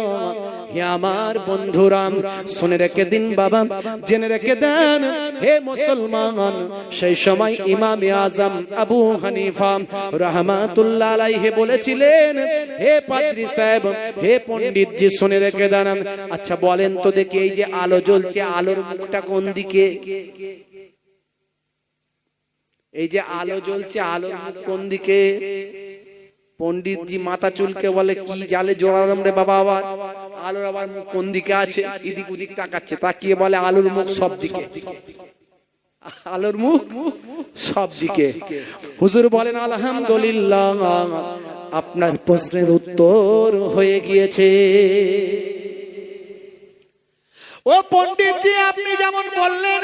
হে আমার বন্ধুরা, শুনে রেখে দিন বাবা, জেনে রেখে দেন হে মুসলমান। সেই সময় ইমামে আজম আবু হানিফা রাহমাতুল্লাহ আলাইহি বলেছিলেন, হে পাদ্রী সাহেব, হে পণ্ডিতজি, শুনে রেখে দেন। আচ্ছা বলেন তো দেখি, এই যে আলো জ্বলছে, আলোর মুখটা কোন দিকে? এই যে আলো জ্বলছে, আলোর মুখ কোন দিকে? পণ্ডিতজি মাথা চুলকে বলে, কি জালে জড়ালাম রে বাবা, আবার আলোর আবার মুখ কোন দিকে আছে? এদিক ওদিক তাকাচ্ছে, তাকিয়ে বলে আলোর মুখ সব দিকে, আলোর মুখ সব দিকে। হুজুর বলেন, আলহামদুলিল্লাহ, আপনার প্রশ্নের উত্তর হয়ে গিয়েছে। ও পণ্ডিতজি, আপনি যেমন বললেন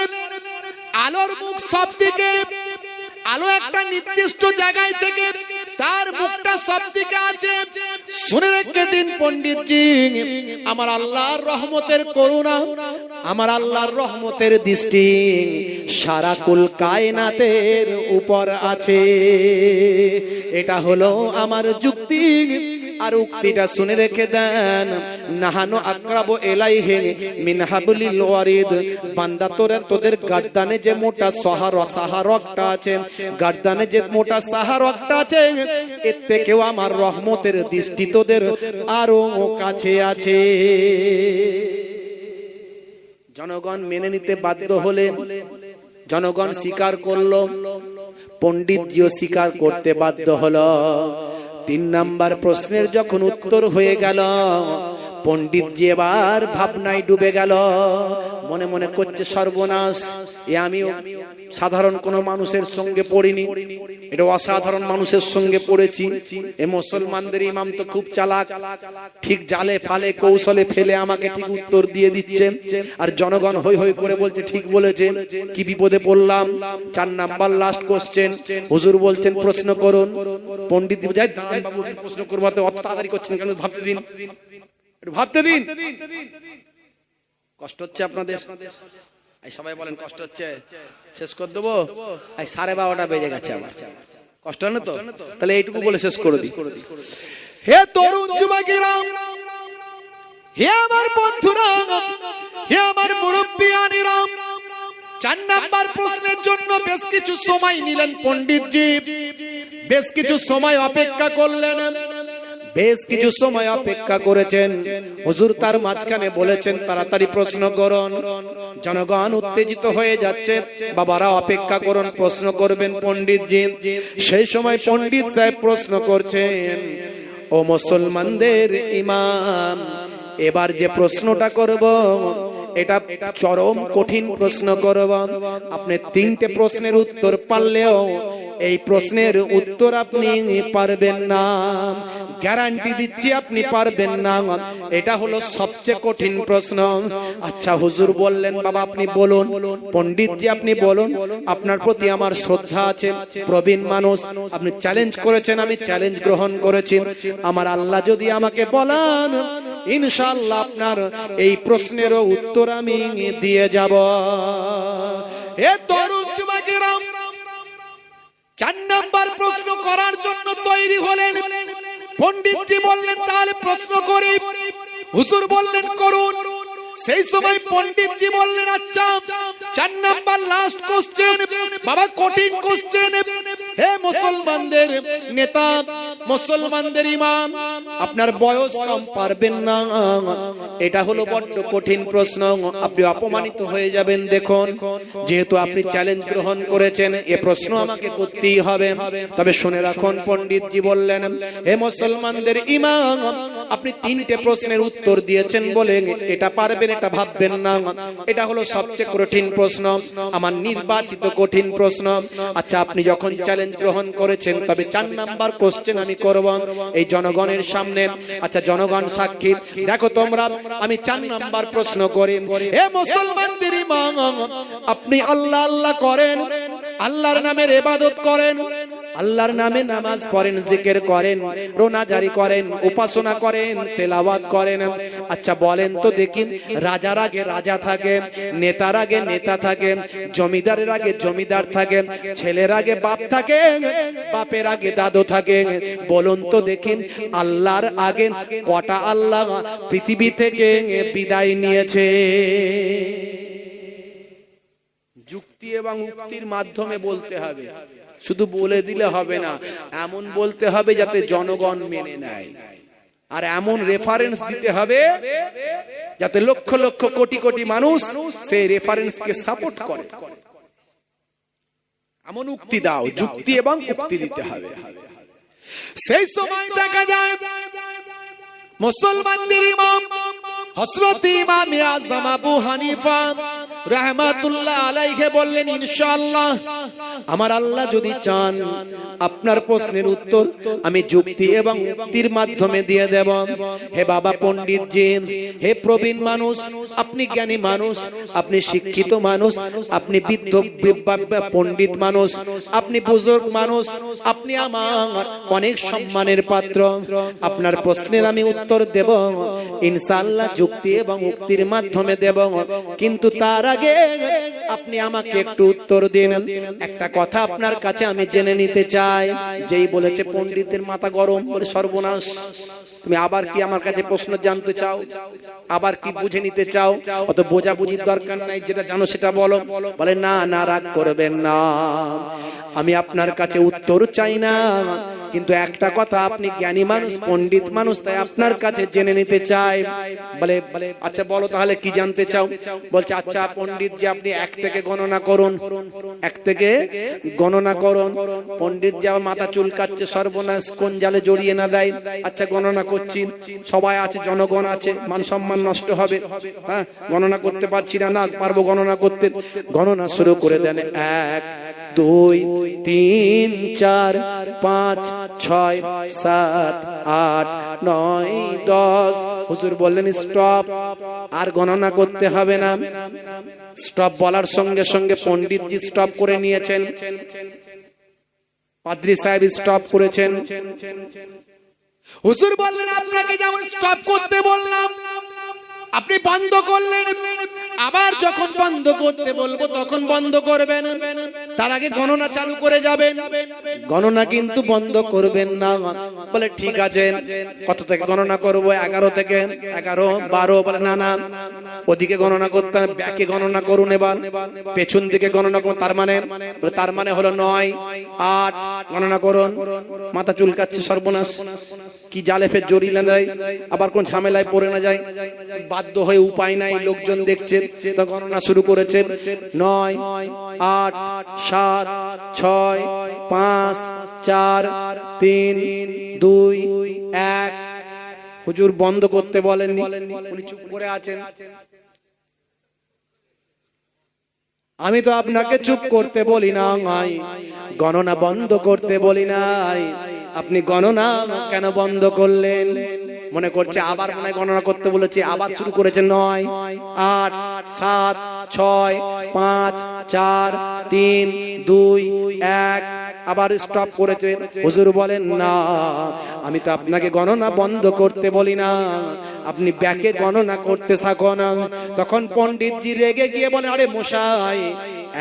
আলোর মুখ সব দিকে, আলো একটা নির্দিষ্ট জায়গায় থেকে তার মুখটা সব দিকে আছে। শুনে রেখে দিন পণ্ডিতজি, আমার আল্লাহর রহমতের করুণা, আমার আল্লাহর রহমতের দৃষ্টি সারা কুল কায়নাতের উপর আছে। এটা হলো আমার যুক্তি। আর উক্তিটা শুনে রেখে দেন, নাহানু আকরাবু ইলাইহি মিন হাবলিল ওয়ারিদ। বান্দা তোদের গর্দানে যে মোটা সাহারকটা আছে, গর্দানে যে মোটা সাহারকটা আছে, এর থেকেও আমার রহমতের দৃষ্টি তোদের আরো কাছে আছে। জনগণ মেনে নিতে বাধ্য হলেন, জনগণ স্বীকার করলো, পণ্ডিতজিও স্বীকার করতে বাধ্য হলো। 3 নাম্বার প্রশ্নের যখন উত্তর হয়ে গেল, পণ্ডিতজি এবার ভাবনায় ডুবে গেল। মনে মনে করছে সর্বনাশ, এ আমিও সাধারণ কোন মানুষের সঙ্গে পড়িনি, এটা অসাধারণ মানুষের সঙ্গে পড়েছি। এ মুসলমানদের ইমাম তো খুব চালাক, ঠিক জালে ফালে কৌশলে ফেলে আমাকে ঠিক উত্তর দিয়ে দিচ্ছে। আর জনগণ হই হই করে বলছে ঠিক বলেছে। কি বিপদে পড়লাম। 4 নাম্বার লাস্ট কোশ্চেন, হুজুর বলছেন প্রশ্ন করুন। পণ্ডিত যাই, বাবু প্রশ্ন করবো, অত তাড়াতাড়ি করছেন কেন, ভাবতে দিন, ভাবতে দিন। কষ্ট হচ্ছে আপনাদের? সবাই বলেন কষ্ট হচ্ছে, শেষ করে দেবো। 12:30 বেজে গেছে আমার, কষ্ট হয় না তো? তাহলে এইটুকু বলে শেষ করে দিই। হে তরুণ যুবকেরা, হে আমার বন্ধুরা, হে আমার মুরব্বিয়ানেরা, 4 নাম্বার প্রশ্নের জন্য বেশ কিছু সময় নিলেন পণ্ডিতজি। বেশ কিছু সময় অপেক্ষা করলেন, বেশ কিছু সময় অপেক্ষা করেছেন। হুজুর তার মাঝখানে বলেছেন তাড়াতাড়ি প্রশ্ন করুন। জনগণ উত্তেজিত হয়ে যাচ্ছে, বাবারা অপেক্ষা করুন, প্রশ্ন করবেন পণ্ডিতজি। সেই সময় পণ্ডিত সাহেব প্রশ্ন করছেন, ও মুসলমানদের ইমাম, এবার যে প্রশ্নটা করব এটা চরম কঠিন প্রশ্ন করব। আপনি 3টে প্রশ্নের উত্তর পারলেও এই প্রশ্নের উত্তর আপনি পারবেন না, গ্যারান্টি দিচ্ছি আপনি পারবেন না। এটা হলো সবচেয়ে কঠিন প্রশ্ন। আচ্ছা হুজুর বললেন, বাবা আপনি বলুন। পণ্ডিতজি আপনি বলুন, আপনার প্রতি আমার শ্রদ্ধা আছে, প্রবীণ মানুষ, আপনি চ্যালেঞ্জ করেছেন, আমি চ্যালেঞ্জ গ্রহণ করেছি। আমার আল্লাহ যদি আমাকে বলেন, ইনশাআল্লাহ আপনার এই প্রশ্নেরও উত্তর আমি দিয়ে যাব। হে তরুণ যুবকেরা, 4 নাম্বার প্রশ্ন করার জন্য তৈরি হলেন। পণ্ডিতজি বললেন তাহলে প্রশ্ন করি। হুজুর বললেন করুন। সেই সময় পণ্ডিতজি বললেন, আচ্ছা 4 নাম্বার লাস্ট কোশ্চেন, বাবা কঠিন কোশ্চেন। হে মুসলমানদের নেতা, মুসলমানদের ইমাম, আপনার বয়স কম, পারবেন না, এটা হলো বড্ড কঠিন প্রশ্ন, আপনি অপমানিত হয়ে যাবেন। দেখুন, যেহেতু আপনি চ্যালেঞ্জ গ্রহণ করেছেন, এ প্রশ্ন আমাকে করতেই হবে। তবে শুনে রাখুন, পণ্ডিতজি বললেন, হে মুসলমানদের ইমাম, আপনি তিনটে প্রশ্নের উত্তর দিয়েছেন বলে এটা পারবেন এটা ভাববেন না, এটা হলো সবচেয়ে কঠিন প্রশ্ন, আমার নির্বাচিত কঠিন প্রশ্ন। আচ্ছা, আপনি যখন চ্যালেঞ্জ গ্রহণ করেছেন, তবে 4 নাম্বার কোশ্চেন আমি করব এই জনগণের সামনে। আচ্ছা, জনগণ সাক্ষী, দেখো তোমরা, আমি 4 নাম্বার প্রশ্ন করি। হে মুসলমানদের ইমাম, আপনি আল্লাহ আল্লাহ করেন, আল্লাহর নামের ইবাদত করেন, আল্লাহর নামে নামাজ পড়েন, জিকির করেন, রোনাজারি করেন, উপাসনা করেন, তেলাওয়াত করেন। আচ্ছা বলেন তো দেখি, রাজার আগে রাজা থাকে, নেতার আগে নেতা থাকে, জমিদারের আগে জমিদার থাকে, ছেলের আগে বাপ থাকে, বাপের আগে দাদু থাকে। বলুন তো দেখি, আল্লাহর আগে কটা আল্লাহ পৃথিবী থেকে বিদায় নিয়েছে? যুক্তি এবং উক্তির মাধ্যমে বলতে হবে, শুধু বলে দিলে হবে না, এমন বলতে হবে যাতে জনগণ মেনে নেয়, আর এমন রেফারেন্স দিতে হবে যাতে লক্ষ লক্ষ কোটি কোটি মানুষ সেই রেফারেন্সকে সাপোর্ট করে। এমন উক্তি দাও, যুক্তি এবং উক্তি দিতে হবে। সেই সময় দেখা যায় মুসলমানদের ইমাম হযরত ইমাম আযম আবু হানিফা রাহমাতুল্লাহ আলাইহি বললেন, ইনশাআল্লাহ আমার আল্লাহ যদি চান, আপনার প্রশ্নের উত্তর আমি যুক্তি এবং উক্তির মাধ্যমে দিয়ে দেব। হে বাবা পণ্ডিত জি, হে প্রবীণ মানুষ, আপনি জ্ঞানী মানুষ, আপনি শিক্ষিত মানুষ, আপনি বিদ্ধ পণ্ডিত মানুষ, আপনি বুজুর্গ মানুষ, আপনি আমার অনেক সম্মানের পাত্র। আপনার প্রশ্নের আমি উত্তর দেব ইনশাআল্লাহ যুক্তি এবং উক্তির মাধ্যমে দেব, কিন্তু তার আগে আপনি আমাকে একটু উত্তর দিন। একটা কথা আপনার কাছে আমি জেনে নিতে চাই। যেই বলেছে পণ্ডিতের মাথা গরম, বলে সর্বনাশ, তুমি আবার কি আমার কাছে প্রশ্ন জানতে চাও, আবার কি বুঝে নিতে চাও? অত বোঝাবুঝির দরকার নাই, যেটা জানো সেটা বলো। বলে না না, রাগ করবেন না, আমি আপনার কাছে উত্তর চাই না, কিন্তু একটা কথা, আপনি জ্ঞানী মানুষ, পণ্ডিত মানুষ, তাই আপনার কাছে জেনে নিতে চাই। বলে আচ্ছা বলো তাহলে কি জানতে চাও? বলছে আচ্ছা পণ্ডিত জি, আপনি 1 থেকে গণনা করুন, 1 থেকে গণনা করুন। পণ্ডিত জি আবার মাথা চুলকাচ্ছে, সর্বনাশ, কোন জালে জড়িয়ে না দেয়। আচ্ছা গণনা করছি, সবাই আছে, জনগণ আছে, মান সম্মান নষ্ট হবে, হ্যাঁ গণনা করতে পারছি না, না পারবো গণনা করতে। গণনা শুরু করে দেন, 1 2 3 4 5 6 7 8 9 10। হুজুর বললেন স্টপ, আর গণনা করতে হবে না। স্টপ বলার সঙ্গে সঙ্গে পণ্ডিতজি স্টপ করে নিয়েছেন, পাদ্রী সাহেব স্টপ করেছেন। হুজুর বললেন আপনাকে যেমন স্টপ করতে বললাম আপনি বন্ধ করলেন, আবার যখন বন্ধ করতে বলবো তখন বন্ধ করবেন, তার আগে গণনা চালু করে যাবেন, গণনা কিন্তু বন্ধ করবেন না। বলে ঠিক আছে, কত থেকে গণনা করবো? 11 থেকে 11 12। বলে না না, ওদিকে গণনা করতে হবে, ব্যাকে গণনা করুন, এবার পেছন দিকে গণনা করুন। তার মানে হলো 9 8 গণনা করুন। মাথা চুলকাচ্ছে, সর্বনাশ, কি জালে ফের জড়িয়ে যায়, আবার কোন ঝামেলায় পড়ে না যায়, বাধ্য হয়ে উপায় নাই, লোকজন দেখছে, তো গণনা শুরু করেছে। 9 8 7 6 5 4 3 2 1। হুজুর বন্ধ করতে বলেননি, উনি চুপ করে আছেন। আমি তো আপনাকে চুপ করতে বলি নাই, গণনা বন্ধ করতে বলি নাই, আপনি গণনা কেন বন্ধ করলেন? মনে করছে আবার মনে গণনা করতে বলেছে, আবার শুরু করেছে 9 8 7 6 5 4 3 2 1। আবার স্টপ করেছে। হুজুর বলেন না, আমি তো আপনাকে গণনা বন্ধ করতে বলি না, আপনি ব্যাকে গণনা করতে থাকুন। তখন পণ্ডিতজি রেগে গিয়ে বলে, আরে মশাই,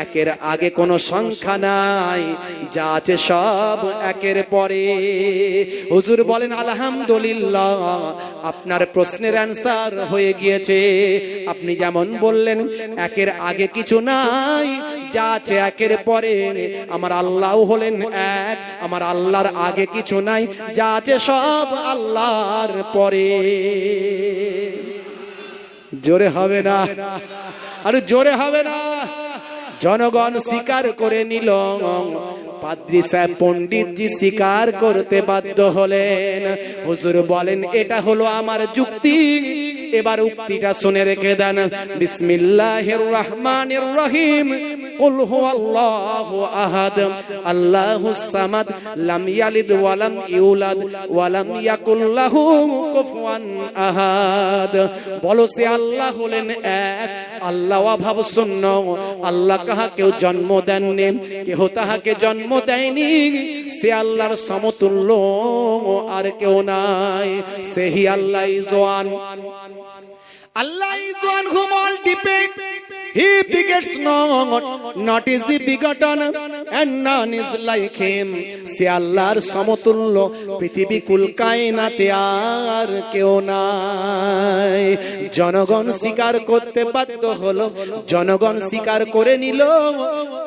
1-এর আগে কোনো সংখ্যা নাই, যা আছে সব 1-এর পরে। হুজুর বলেন আলহামদুলিল্লাহ, আপনার প্রশ্নের অ্যান্সার হয়ে গিয়েছে। আপনি যেমন বললেন 1-এর আগে কিছু নাই, যা আছে 1-এর পরে। আমার আল্লাহ হলেন 1, আমার আল্লাহর আগে কিছু নাই, যা আছে সব আল্লাহর পরে। জোরে হবে না, আরে জোরে হবে না। জনগণ স্বীকার করে নিল, পাদ্রী সাহেব পণ্ডিতজি স্বীকার করতে বাধ্য হলেন। হুজুর বলেন এটা হলো আমার যুক্তি। এবার উক্তিটা শুনে রেখে দেন। বিসমিল্লাহির রহমানির রহিম। কুল হুয়াল্লাহু আহাদ আল্লাহুস সামাদ লাম ইয়ালিদ ওয়া লাম ইউলাদ ওয়া লাম ইয়াকুল লাহু কুফুয়ান আহাদ। বলো সে আল্লাহ হলেন এক, আল্লাহ অভাব শূন্য, আল্লাহ কাহাকেও জন্ম দেননি, কেহ তাহাকে জন্ম দেয়নি, সে আল্লাহর সমতুল্য আর কেউ নাই। সেহি Allah is one. Allah is one who multiplies. He begets not is he begotten, and none is like him. সে আল্লাহর সমতুল্য পৃথিবী কুল কায়নাতে আর কেউ নাই। জনগণ স্বীকার করতে বাধ্য হলো, জনগণ স্বীকার করে নিল,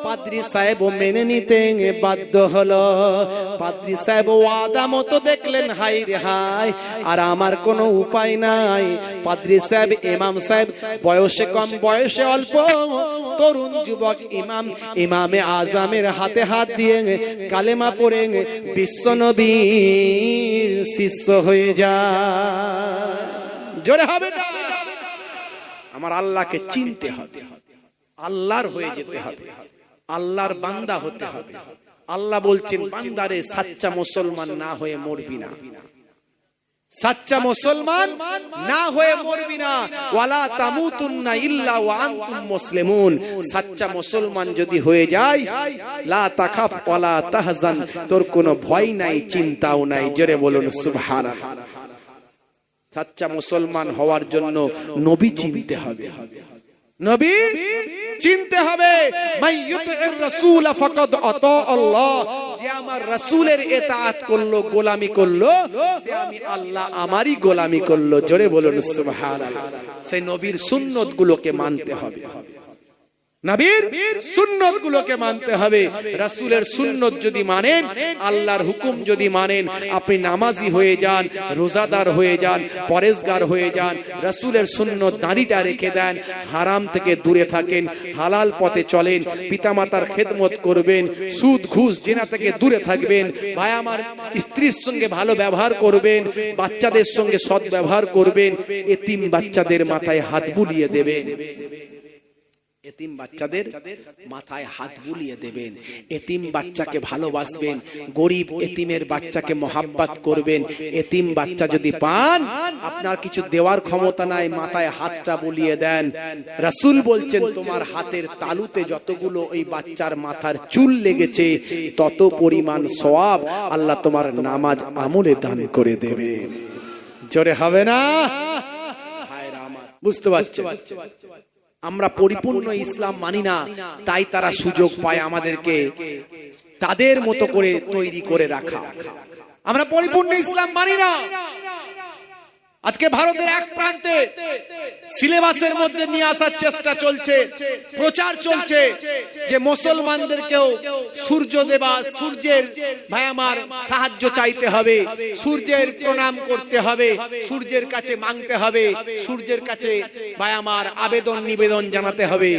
পাদ্রী সাহেব মেনে নিতে বাধ্য হলো। পাদ্রী সাহেব ওয়াদা মতো দেখলেন, হাই রে হাই, আর আমার কোনো উপায় নাই। পাদ্রী সাহেব, ইমাম সাহেব বয়সে কম, বয়সে অল্প, তরুণ যুবক ইমাম, ইমামে আজমের হাতে হাত দিয়ে কালেমা পড়ে বিশ্বনবীর শিষ্য হয়ে যায়। জোরে হবে না? আমার আল্লাহকে চিনতে হবে, আল্লাহর হয়ে যেতে হবে, আল্লাহর বান্দা হতে হবে। আল্লাহ বলছেন, বান্দারে সাচ্চা মুসলমান না হয়ে মরবি না, সাচ্চা মুসলমান না হয়ে মরবি না। ওয়ালা তামুতুন্না ইল্লা ওয়া আনতুম মুসলিমুন। সাচ্চা মুসলমান যদি হয়ে যায়, লা তাখাফ ওয়ালা তাহজান, তোর কোনো ভয় নাই, চিন্তাও নাই। জোরে বলুন সুবহানাল্লাহ। সাচ্চা মুসলমান হওয়ার জন্য নবী চিনতে হবে, নবী চিনতে হবে। মাইয়ুতির রাসূল ফাকাদ আতা আল্লাহ। যে আমার রাসূলের ইতাআত করলো, গোলামি করলো, সে আমি আল্লাহ আমারই গোলামি করলো। জোরে বলুন সুবহানাল্লাহ। সেই নবীর সুন্নাত গুলোকে মানতে হবে, নবীর সুন্নাত গুলোকে মানতে হবে। রাসূলের সুন্নাত যদি মানেন, আল্লাহর হুকুম যদি মানেন, আপনি নামাজি হয়ে যান, রোজাদার হয়ে যান, পরেজগার হয়ে যান, রাসূলের সুন্নাত দাঁড়িটা রেখে দেন, হারাম থেকে দূরে থাকেন, হালাল পথে চলেন, পিতামাতার খেদমত করবেন, সুদ ঘুষ জেনা থেকে দূরে থাকবেন, ভাই আমার স্ত্রীর সঙ্গে ভালো ব্যবহার করবেন, বাচ্চাদের সঙ্গে সৎ ব্যবহার করবেন, এতিম বাচ্চাদের মাথায় হাত বুলিয়ে দেবেন, এতিম বাচ্চাদের মাথায় হাত বুলিয়ে দেবেন, এতিম বাচ্চাকে ভালোবাসবেন, গরিব এতিমের বাচ্চাকে মহাব্বত করবেন। এতিম বাচ্চা যদি পান, আপনার কিছু দেওয়ার ক্ষমতা নাই, মাথায় হাতটা বুলিয়ে দেন। রাসূল বলছেন, তোমার হাতের তালুতে যতগুলো ওই বাচ্চার মাথার চুল লেগেছে, তত পরিমাণ সওয়াব আল্লাহ তোমার নামাজ আমলে দান করে দেবেন। জোরে হবে না? ভাইরা আমার, বুঝতে পারছেন? আমরা পরিপূর্ণ ইসলাম মানি না, তাই তারা সুযোগ পায় আমাদেরকে তাদের মতো করে তৈরি করে রাখা। আমরা পরিপূর্ণ ইসলাম মানি না। আজকে ভারতের এক প্রান্তে সিলেবাসের মধ্যে নিয়ে আসার চেষ্টা চলছে, প্রচার চলছে যে মুসলমানদেরকেও সূর্য দেবা, সূর্যের ভাই আমার সাহায্য চাইতে হবে, সূর্যের প্রণাম করতে হবে, সূর্যের কাছে মাংতে হবে, সূর্যের কাছে ভাই আমার আবেদন নিবেদন জানাতে হবে।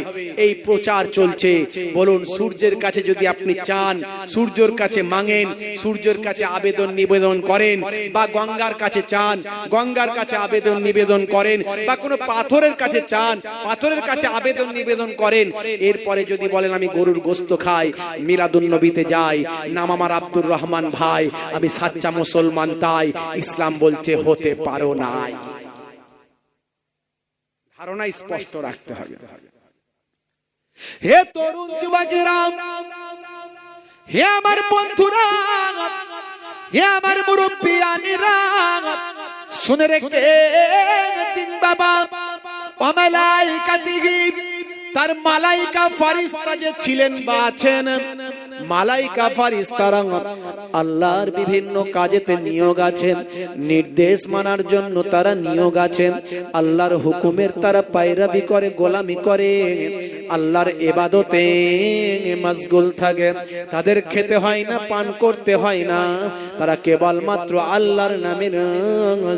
এই প্রচার চলছে। বলুন, সূর্যের কাছে যদি আপনি চান, সূর্যের কাছে মাঙ্গেন, সূর্যের কাছে আবেদন নিবেদন করেন, বা গঙ্গার কাছে চান, গঙ্গার কাছে আবেদন নিবেদন করেন, বা কোনো পাথরের কাছে চান, পাথরের কাছে আবেদন নিবেদন করেন, এরপরে যদি বলেন আমি গরুর গোশত খাই, মিলাদুন নবীতে যাই, নাম আমার আব্দুর রহমান ভাই, আমি সাচ্চা মুসলমান, তাই ইসলাম বলছে হতে পারো নাই। ধারণা স্পষ্ট রাখতে হবে। হে তরুণ যুবকেরা, হে আমার বন্ধুরা, হে আমার মুরব্বিয়ানেরা, শুনে রেখে দিন বাবা, ওয়া মালাইকাতিহি, তার মালাইকা ফেরেশতা যে ছিলেন বা আছেন, মালাইকা ফেরেশতারা আল্লাহর বিভিন্ন কাজেতে নিয়োগ আছেন, নির্দেশ মানার জন্য তারা নিয়োগ আছেন, আল্লাহর হুকুমের তারা পায়রাবি করে, গোলামি করে, আল্লাহর ইবাদতে মশগুল থাকে, তাদের খেতে হয় না, পান করতে হয় না, তারা কেবলমাত্র আল্লাহর নামের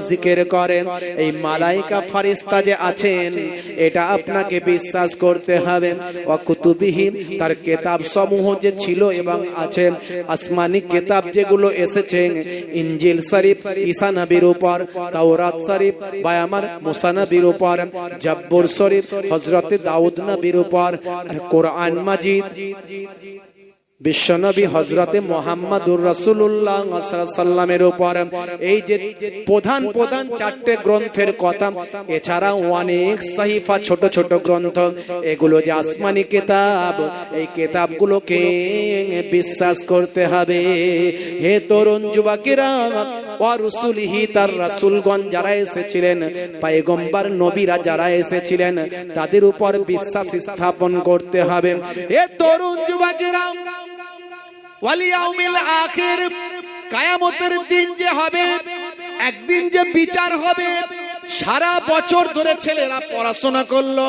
জিকির করেন। এই মালাইকা ফারিস্তা যে আছেন এটা আপনাকে বিশ্বাস করতে হবে। ওয়া কুতুবিহি, তার কিতাব সমূহ যে ছিল এবং আছে, আসমানি কিতাব যেগুলো এসেছে, ইনজিল শরীফ ঈসা নবীর উপর, তাওরাত শরীফ বায়ামার মুসা নবীর উপর, জাব্বুর শরীফ হযরত দাউদ নবীর উপর, আর কোরআন মাজিদ বিশ্বনবী হযরতে মুহাম্মদুর রাসূলুল্লাহ সাল্লাল্লাহু আলাইহি সাল্লামের উপর। এই যে প্রধান প্রধান চারটে গ্রন্থের কথা, এছাড়া অনেক সাহিফা ছোট ছোট গ্রন্থ, এগুলো যে আসমানি কিতাব, এই কিতাবগুলোকে বিশ্বাস করতে হবে। হে তরুণ যুবকেরা, ওয়া রাসূলিহি, তার রাসূলগণ যারা এসেছিলেন, পয়গম্বর নবীরা যারা এসেছিলেন, তাদের উপর বিশ্বাস স্থাপন করতে হবে। হে তরুণ যুবকেরা, ওয়াল ইয়াউমিল আখির, কিয়ামতের দিন যে হবে, একদিন যে বিচার হবে। সারা বছর ধরে ছেলেরা পড়াশোনা করলো,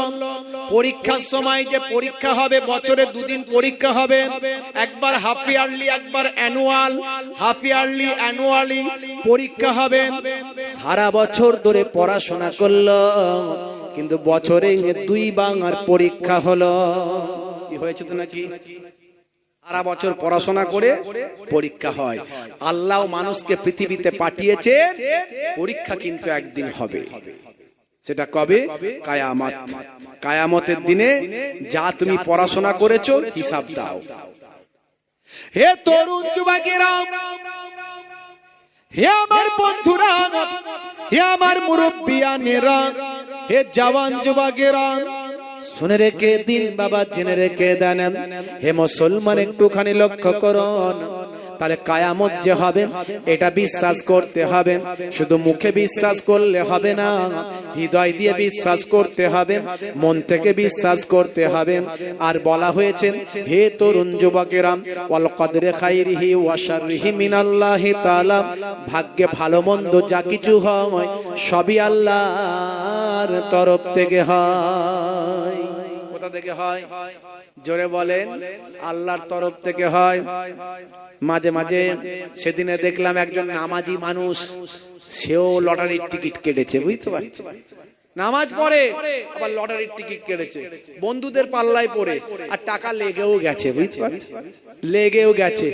পরীক্ষার সময় যে পরীক্ষা হবে, বছরে দুদিন পরীক্ষা হবে, একবার হাফ ইয়ারলি, একবার অ্যানুয়াল। হাফ ইয়ারলি অ্যানুয়ালি পরীক্ষা হবে। সারা বছর ধরে পড়াশোনা করলো, কিন্তু বছরে 2 বার পরীক্ষা হলো। কি হয়েছে তো নাকি? সারা বছর পড়াশোনা করে পরীক্ষা হয়। আল্লাহ মানুষকে পৃথিবীতে পাঠিয়েছে, পরীক্ষা কিন্তু একদিন হবে। সেটা কবে? কিয়ামত। কিয়ামতের দিনে যা তুমি পড়াশোনা করেছো হিসাব দাও। হে তরুণ যুবকেরা, হে আমার বন্ধুরা, হে আমার মুরব্বিয়ানেরা, হে জওয়ান যুবকেরা, শুনে রেখে দিন বাবা, জেনে রেখে দেন। হে মুসলমান, একটুখানি লক্ষ্য করুন। তাহলে কিয়ামত যে হবে এটা বিশ্বাস করতে হবে। শুধু মুখে বিশ্বাস করলে হবে না, হৃদয় দিয়ে বিশ্বাস করতে হবে, মন থেকে বিশ্বাস করতে হবে। আর বলা হয়েছে, হে তরুণ যুবকেরা, ওয়াল কদরে খাইরিহি ওয়া শাররিহি মিনাল্লাহি তাআলা, ভাগ্যে ভালো মন্দ যা কিছু হয় সবই আল্লাহর তরফ থেকে হয়। কোথা থেকে হয়? জোরে বলেন। আল্লাহর তরফ থেকে হয়। মাঝে মাঝে সেদিনে দেখলাম একজন নামাজি মানুষ, সেও লটারির টিকিট কেটেছে, বুঝতে পারছি। নামাজ পড়ে আবার লটারির টিকিট কেটেছে, বন্ধুদের পাল্লায় পড়ে, আর টাকা লেগেও গেছে, বুঝতে পারছি, লেগেও গেছে।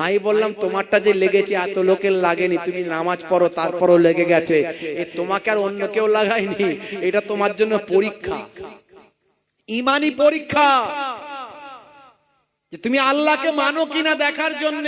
আমি বললাম, তোমারটা যে লেগেছে এত লোকের লাগেনি, তুমি নামাজ পড়ো তারপরও লেগে গেছে, তোমাকে আর অন্য কেউ লাগায়নি, এটা তোমার জন্য পরীক্ষা, ইমানি পরীক্ষা, তুমি আল্লাহকে মানো কিনা দেখার জন্য।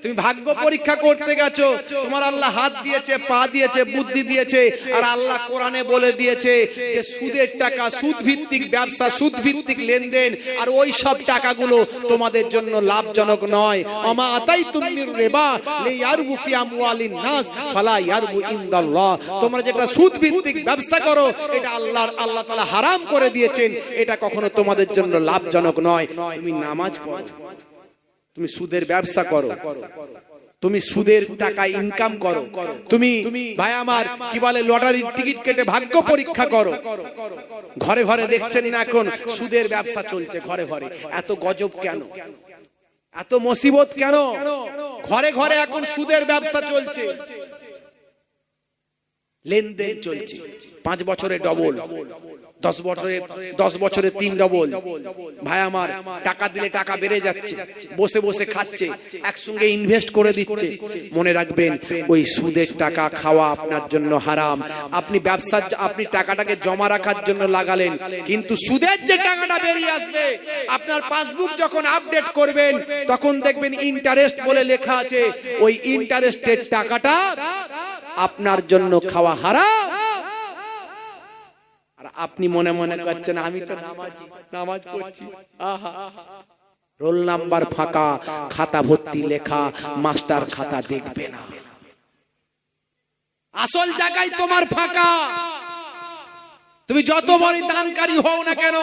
তুমি ভাগ্য পরীক্ষা করতে গেছো, তোমার আল্লাহ হাত দিয়েছে, পা দিয়েছে, বুদ্ধি দিয়েছে, আর আল্লাহ কোরআনে বলে দিয়েছে যে সুদের টাকা, সুদ ভিত্তিক ব্যবসা, সুদ ভিত্তিক লেনদেন, আর ওই সব টাকাগুলো তোমাদের জন্য লাভজনক নয়। আমা আতাইতুম মির রিবা লিয়ারবু ফি আমওয়ালিন নাস ফালা ইয়ারবু ইনদাল্লাহ, তোমরা যেটা সুদ ভিত্তিক ব্যবসা করো এটা আল্লাহ তাআলা হারাম করে দিয়েছেন, এটা কখনো তোমাদের জন্য লাভজনক নয়। তুমি নামাজ পড়ো, তুমি সুদের ব্যবসা করো, তুমি সুদের টাকা ইনকাম করো, তুমি ভাই আমার কি বলে লটারির টিকিট কেটে ভাগ্য পরীক্ষা করো। ঘরে ঘরে দেখছেন না এখন সুদের ব্যবসা চলছে, ঘরে ঘরে। এত গজব কেন? এত মুসিবত কেন? ঘরে ঘরে এখন সুদের ব্যবসা চলছে, লেনদেন চলছে। 5 বছরে ডবল, 10 বছরে 3 ডবল। ভাই আমার, টাকা দিলে টাকা বেড়ে যাচ্ছে, বসে বসে খাচ্ছে, একসঙ্গে ইনভেস্ট করে দিচ্ছে। মনে রাখবেন, ওই সুদের টাকা খাওয়া আপনার জন্য হারাম। আপনি ব্যবসা, আপনি টাকাটাকে জমা রাখার জন্য লাগালেন, কিন্তু সুদের যে টাকাটা বেরিয়ে আসবে, আপনার পাসবুক যখন আপডেট করবেন তখন দেখবেন ইন্টারেস্ট বলে লেখা আছে, ওই ইন্টারেস্টের টাকাটা আপনার জন্য খাওয়া হারাম। আর আপনি মনে মনে করছেন আমি তো নামাজ পড়ছি, আহা, রোল নাম্বার ফাঁকা, খাতা ভর্তি লেখা, মাস্টার খাতা দেখবে না। আসল জায়গায় তোমার ফাঁকা। তুমি যত বড় দানকারী হও না কেন,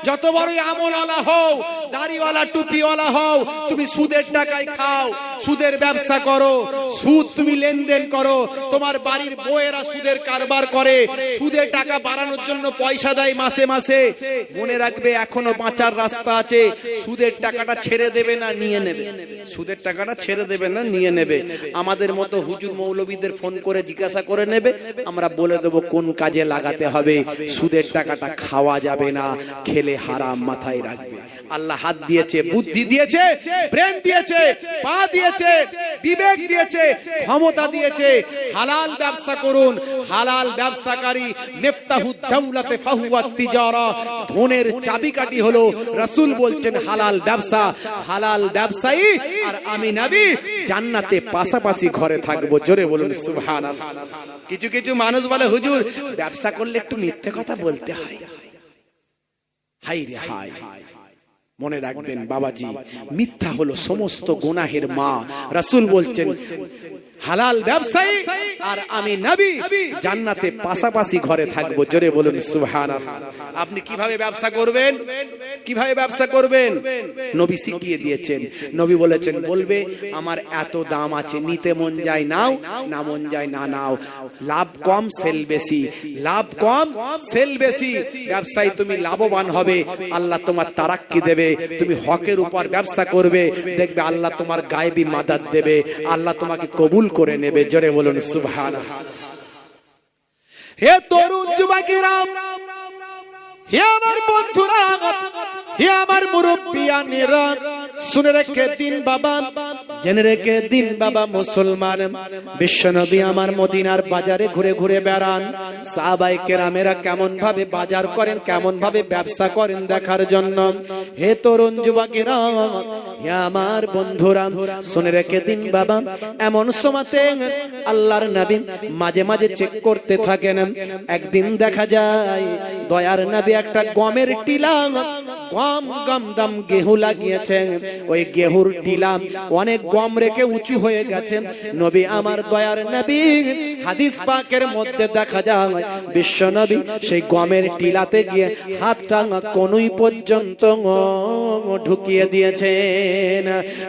যত বড়ই আমলওয়ালা হও, দাড়িওয়ালা টুপিওয়ালা হও, তুমি সুদের টাকায় খাও, সুদের ব্যবসা করো, সুদ তুমি লেনদেন করো, তোমার বাড়ির বউয়েরা সুদের কারবার করে, সুদের টাকা বাড়ানোর জন্য পয়সা দেয় মাসে মাসে। মনে রাখবে এখনো বাঁচার রাস্তা আছে। সুদের টাকাটা ছেড়ে দেবে না নিয়ে নেবে, সুদের টাকাটা ছেড়ে দেবে না নিয়ে নেবে। আমাদের মতো হুজুর মৌলবীদের ফোন করে জিজ্ঞাসা করে নেবে, আমরা বলে দেবো কোন কাজে লাগাতে হবে। সুদের টাকাটা খাওয়া যাবে না, খেলে হারাম, মাথায় রাখবে। আল্লাহ হাত দিয়েছে, বুদ্ধি দিয়েছে, ব্রেন দিয়েছে, পা দিয়েছে, বিবেক দিয়েছে, ক্ষমতা দিয়েছে। হালাল ব্যবসা করুন। হালাল ব্যবসাকারী মিফতাহুদ দাওলাতে ফাহুয়া তিজারা, ধনের চাবিকাঠি হলো রাসূল বলছেন হালাল ব্যবসা। হালাল ব্যবসায়ী আর আমি নবী জান্নাতে পাশাপাশি ঘরে থাকবো। জোরে বলুন সুবহানাল্লাহ। কিছু কিছু মানুষ বলে হুজুর ব্যবসা করলে একটু মিথ্যে কথা বলতে হয়। হাই রে হাই। মনে রাখবেন বাবাজি, মিথ্যা হলো সমস্ত গুনাহের মা। রাসূল বলছেন হালাল ব্যবসায়ী আর আমি নবী জান্নাতে পাশাপাশি ঘরে থাকবো। জোরে বলুন সুবহানাল্লাহ। আপনি কিভাবে ব্যবসা করবেন? কিভাবে ব্যবসা করবেন নবী শিখিয়ে দিয়েছেন। নবী বলেছেন, বলবে আমার এত দাম আছে, নিতে মন যায় নাও, না মন যায় না নাও। লাভ কম সেল বেশি, লাভ কম সেল বেশি। ব্যবসায় তুমি লাভবান হবে, আল্লাহ তোমার তারাক্কি দেবে। তুমি হকের উপর ব্যবসা করবে, দেখবে আল্লাহ তোমার গায়েবী মাদাদ দেবে, আল্লাহ তোমাকে কবুল করে নেবে। জোরে বলুন সুবহানাল্লাহ। হে তরুণ যুবকেরা, হে আমার বন্ধুরা, হে আমার মুরব্বিয়ানেরা, শুনে রেখে দিন বাবা, জেনে রেখে দিন বাবা মুসলমান। বিশ্বনবী আমার মদিনার বাজারে ঘুরে ঘুরে বেড়ান। সাহাবায়ে কেরামেরা কেমন ভাবে বাজার করেন, কেমন ভাবে ব্যবসা করেন দেখার জন্য। হে তরুণ যুবকেরা, হে আমার বন্ধুরা, শুনে রেখে দিন বাবা, এমন সময়তে আল্লাহর নবী মাঝে মাঝে চেক করতে থাকেন। একদিন দেখা যায় দয়ার নবী একটা গমের টিলা, গম গম দাম গেহু লাগিয়েছেন। ওই গেহুর টিলা অনেক গম রেখে উঁচু হয়ে গেছে। নবী আমার দয়ার নবী হাদিস পাকের মধ্যে দেখা যায় বিশ্ব নবী সেই গমের টিলাতে গিয়ে হাতটা কনুই পর্যন্ত ঢুকিয়ে দিয়েছেন।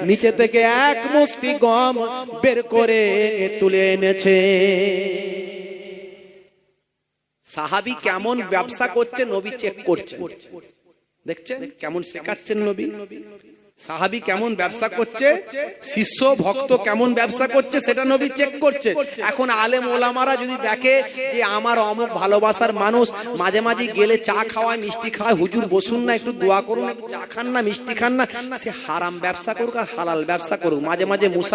নিচে থেকে এক মুষ্টি গম বের করে তুলে এনেছে। সাহাবী কেমন ব্যবসা করছে নবী চেক করছেন। দেখছেন কেমন শেখাচ্ছেন নবী। সাহাবী কেমন ব্যবসা করছে, শিষ্য ভক্ত কেমন ব্যবসা করছে, সেটা নবী চেক করছে। এখন আলেম ওলামারা যদি দেখে যে আমার অমুক ভালোবাসার মানুষ মাঝে মাঝে গেলে চা খাওয়ায়, মিষ্টি খাওয়ায়, হুজুর বসুন না একটু দোয়া করুন, একটু চা খান না, মিষ্টি খান না, সে হারাম ব্যবসা করুক আর হালাল ব্যবসা করুক। মাঝে মাঝে মুসা